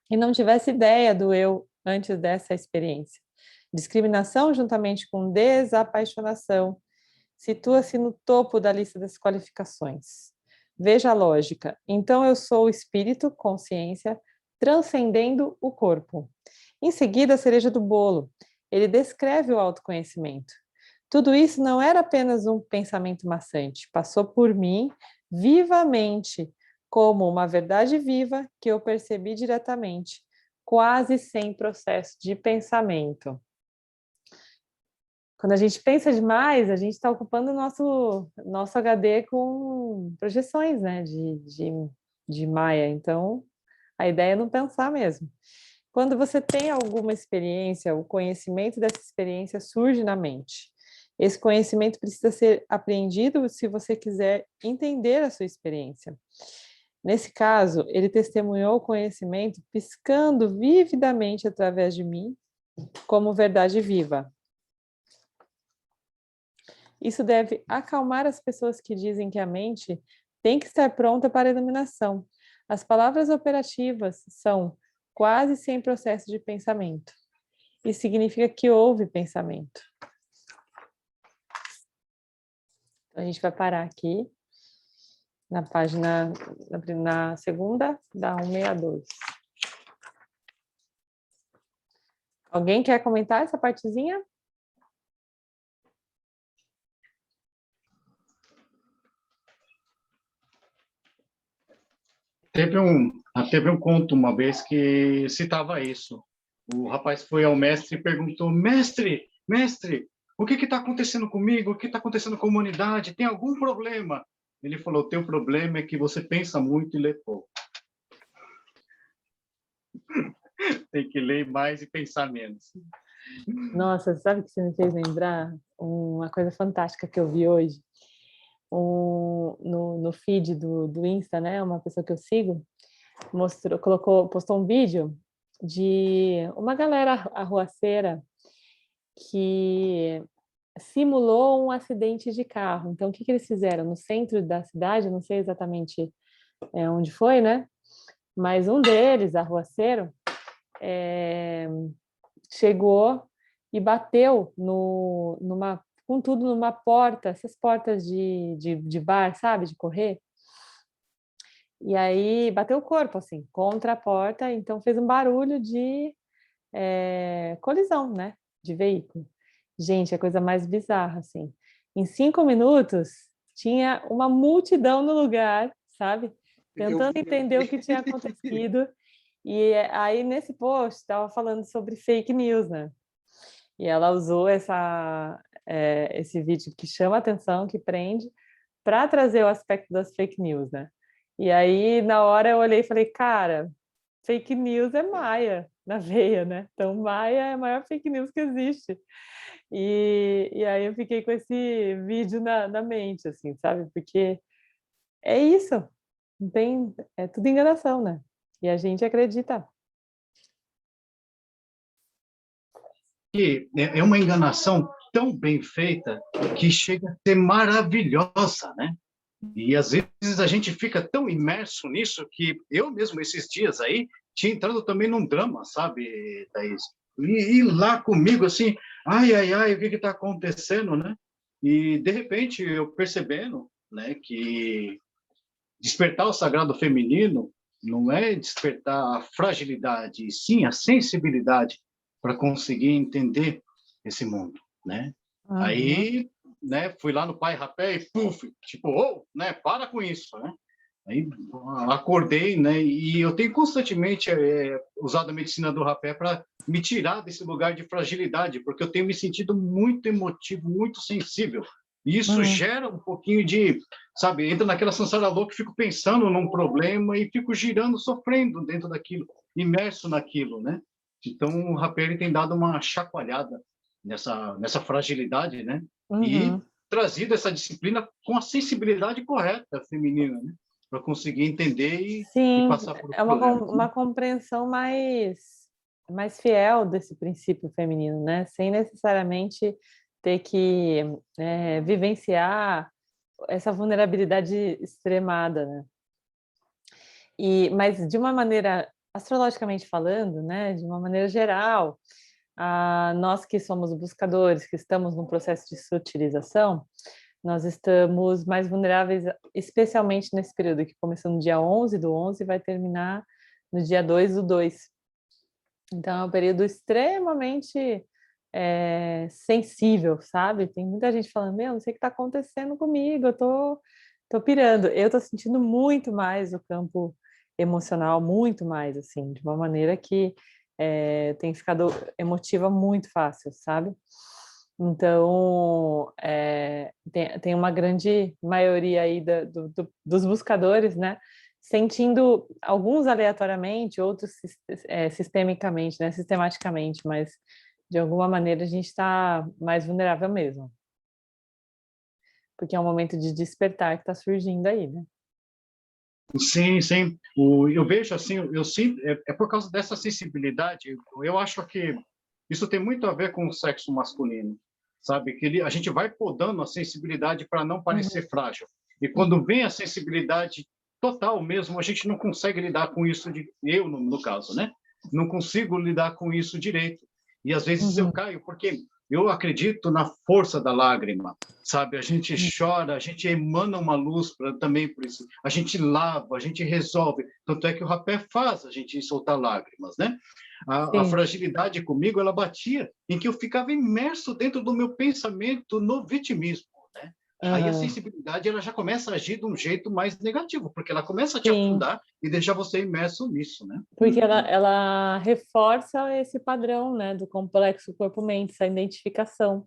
E não tivesse ideia do eu antes dessa experiência. Discriminação, juntamente com desapaixonação, situa-se no topo da lista das qualificações. Veja a lógica. Então eu sou o espírito, consciência, transcendendo o corpo. Em seguida, a cereja do bolo. Ele descreve o autoconhecimento. Tudo isso não era apenas um pensamento maçante, passou por mim vivamente, como uma verdade viva que eu percebi diretamente, quase sem processo de pensamento. Quando a gente pensa demais, a gente está ocupando o nosso HD com projeções, né, de Maia. Então, a ideia é não pensar mesmo. Quando você tem alguma experiência, o conhecimento dessa experiência surge na mente. Esse conhecimento precisa ser apreendido se você quiser entender a sua experiência. Nesse caso, ele testemunhou o conhecimento piscando vividamente através de mim como verdade viva. Isso deve acalmar as pessoas que dizem que a mente tem que estar pronta para a iluminação. As palavras operativas são quase sem processo de pensamento. Isso significa que houve pensamento. Então, a gente vai parar aqui na página, na segunda, da 162. Alguém quer comentar essa partezinha? Teve um conto uma vez que citava isso. O rapaz foi ao mestre e perguntou: mestre, o que está acontecendo comigo? O que está acontecendo com a humanidade? Tem algum problema? Ele falou: teu problema é que você pensa muito e lê pouco. Tem que ler mais e pensar menos. Nossa, sabe o que você me fez lembrar? Uma coisa fantástica que eu vi hoje. No feed do Insta, né? Uma pessoa que eu sigo postou um vídeo de uma galera arruaceira que simulou um acidente de carro. Então, o que eles fizeram? No centro da cidade, não sei exatamente onde foi, né? Mas um deles, arruaceiro, chegou e bateu com tudo numa porta, essas portas de bar, sabe? De correr. E aí bateu o corpo, assim, contra a porta, então fez um barulho de colisão, né? De veículo. Gente, é a coisa mais bizarra, assim. Em 5 minutos, tinha uma multidão no lugar, sabe? Tentando entender o que tinha acontecido. E aí, nesse post, estava falando sobre fake news, né? E ela usou esse vídeo que chama atenção, que prende, para trazer o aspecto das fake news, né? E aí, na hora, eu olhei e falei, cara, fake news é Maia na veia, né? Então, Maia é a maior fake news que existe. E aí eu fiquei com esse vídeo na mente, assim, sabe? Porque é isso, não tem, é tudo enganação, né? E a gente acredita. que é uma enganação tão bem feita que chega a ser maravilhosa, né? E às vezes a gente fica tão imerso nisso que eu mesmo, esses dias aí, tinha entrado também num drama, sabe, Thaís? E lá comigo, assim, ai, ai, ai, o que está acontecendo, né? E, de repente, eu percebendo, né, que despertar o sagrado feminino não é despertar a fragilidade, e sim a sensibilidade para conseguir entender esse mundo, né? Uhum. Aí, né, fui lá no Pai Rapé e puf, tipo, oh, né, para com isso, né? Aí acordei, né, e eu tenho constantemente usado a medicina do rapé para me tirar desse lugar de fragilidade, porque eu tenho me sentido muito emotivo, muito sensível. E isso gera um pouquinho de, sabe, entra naquela samsara louca, fico pensando num problema e fico girando, sofrendo dentro daquilo, imerso naquilo, né? Então, o rapé ele tem dado uma chacoalhada nessa fragilidade, né? E trazido essa disciplina com a sensibilidade correta feminina, né? Para conseguir entender e Sim, passar por é uma compreensão mais fiel desse princípio feminino, né? Sem necessariamente ter que vivenciar essa vulnerabilidade extremada, né? Mas de uma maneira, astrologicamente falando, né? De uma maneira geral, nós que somos buscadores, que estamos num processo de sutilização, nós estamos mais vulneráveis, especialmente nesse período que começou no dia 11/11 e vai terminar no dia 2/2. Então, é um período extremamente sensível, sabe? Tem muita gente falando, meu, não sei o que está acontecendo comigo, eu tô pirando. Eu estou sentindo muito mais o campo emocional, muito mais, assim, de uma maneira que tem ficado emotiva muito fácil, sabe? Então, tem uma grande maioria aí dos buscadores, né? Sentindo alguns aleatoriamente, outros sistemicamente, né? Sistematicamente, mas de alguma maneira a gente está mais vulnerável mesmo. Porque é um momento de despertar que está surgindo aí, né? Sim, sim. Eu vejo assim, eu sinto, é por causa dessa sensibilidade. Eu acho que isso tem muito a ver com o sexo masculino, sabe? Que a gente vai podando a sensibilidade para não parecer frágil. E quando vem a sensibilidade total mesmo, a gente não consegue lidar com isso, eu, no caso, né? Não consigo lidar com isso direito. E às vezes eu caio, porque eu acredito na força da lágrima, sabe? A gente chora, a gente emana uma luz também por isso. A gente lava, a gente resolve. Tanto é que o rapé faz a gente soltar lágrimas, né? A fragilidade comigo, ela batia em que eu ficava imerso dentro do meu pensamento no vitimismo, né? Aí a sensibilidade ela já começa a agir de um jeito mais negativo, porque ela começa a te afundar e deixar você imerso nisso, né? Porque ela reforça esse padrão, né, do complexo corpo-mente, essa identificação.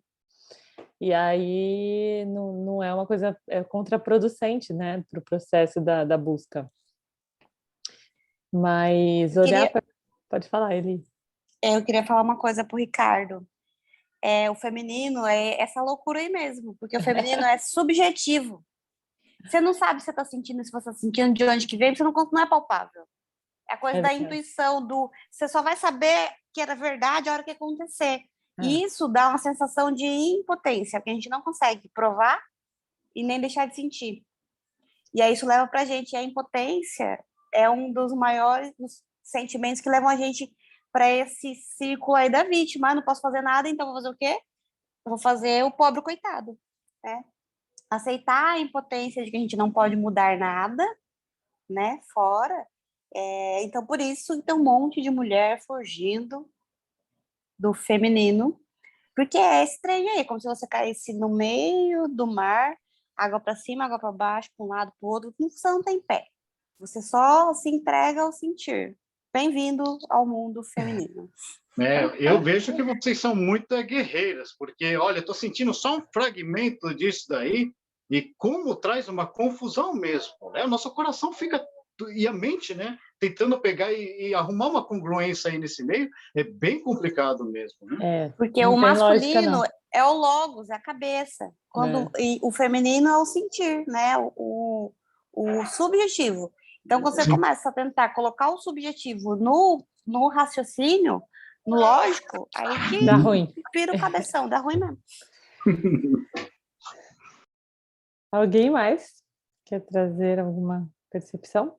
E aí não é uma coisa contraproducente, né, para o processo da busca. Mas pode falar, Eli. Eu queria falar uma coisa para o Ricardo. O feminino é essa loucura aí mesmo, porque o feminino é subjetivo. Você não sabe se você está sentindo, se você está sentindo, de onde que vem, você não é palpável. É a coisa da intuição, você só vai saber que era verdade a hora que acontecer. E isso dá uma sensação de impotência, que a gente não consegue provar e nem deixar de sentir. E aí isso leva pra gente, a impotência é um dos maiores sentimentos que levam a gente para esse círculo aí da vítima. Não posso fazer nada, então vou fazer o quê? Eu vou fazer o pobre coitado, né? Aceitar a impotência de que a gente não pode mudar nada, né? Fora. Então, por isso, tem um monte de mulher fugindo do feminino, porque é estranho aí, como se você caísse no meio do mar, água para cima, água para baixo, para um lado, para o outro, você não tem pé. Você só se entrega ao sentir. Bem-vindo ao mundo feminino. Eu vejo que vocês são muito guerreiras, porque, olha, estou sentindo só um fragmento disso daí, e como traz uma confusão mesmo, né? O nosso coração fica, e a mente, né? Tentando pegar e arrumar uma congruência aí nesse meio, é bem complicado mesmo, né? Porque o masculino é o logos, é a cabeça, e o feminino é o sentir, né? O subjetivo. Então, quando você começa a tentar colocar o subjetivo no raciocínio, no lógico, aí que Dá ruim. vira o cabeção, dá ruim mesmo. Alguém mais quer trazer alguma percepção?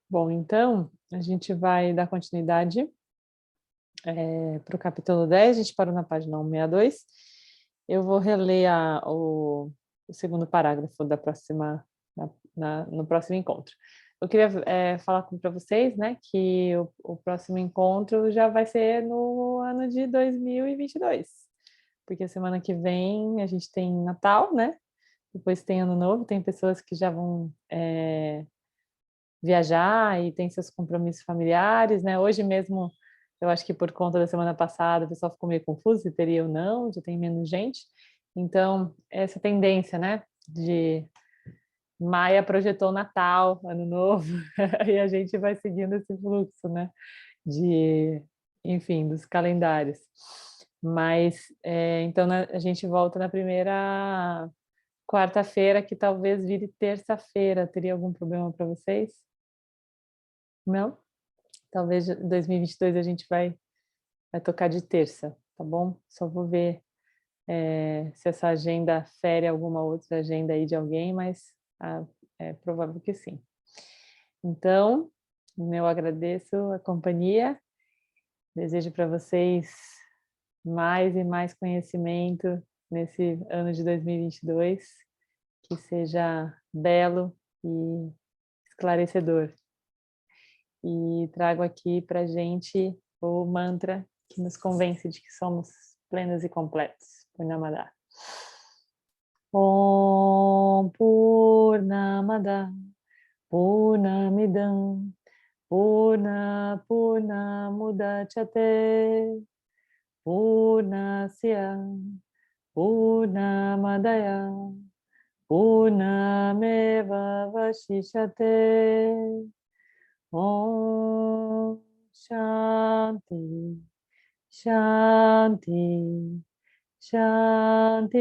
Bom, então, a gente vai dar continuidade para o capítulo 10, a gente parou na página 162. Eu vou reler o segundo parágrafo da próxima, no próximo encontro. Eu queria falar para vocês, né, que o próximo encontro já vai ser no ano de 2022, porque semana que vem a gente tem Natal, né? Depois tem Ano Novo, tem pessoas que já vão viajar e tem seus compromissos familiares, né? Hoje mesmo, eu acho que por conta da semana passada, o pessoal ficou meio confuso se teria ou não, já tem menos gente. Então, essa tendência, né, de Maia projetou Natal, Ano Novo, e a gente vai seguindo esse fluxo, né, enfim, dos calendários. Mas, então, a gente volta na primeira quarta-feira, que talvez vire terça-feira. Teria algum problema para vocês? Não? Talvez em 2022 a gente vai tocar de terça, tá bom? Só vou ver se essa agenda fere alguma outra agenda aí de alguém, mas é provável que sim. Então, eu agradeço a companhia, desejo para vocês mais e mais conhecimento nesse ano de 2022, que seja belo e esclarecedor. E trago aqui para a gente o mantra que nos convence de que somos plenos e completos. Purnamada. Om Purnamada Purnamidam Purnamudachyate Purnasya Purnamadaya Purnameva Vashishyate. Om Shanti, Shanti, Shanti.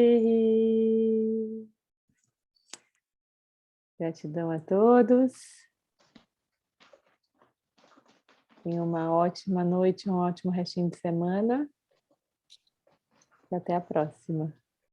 Gratidão a todos. Tenham uma ótima noite, um ótimo restinho de semana. E até a próxima.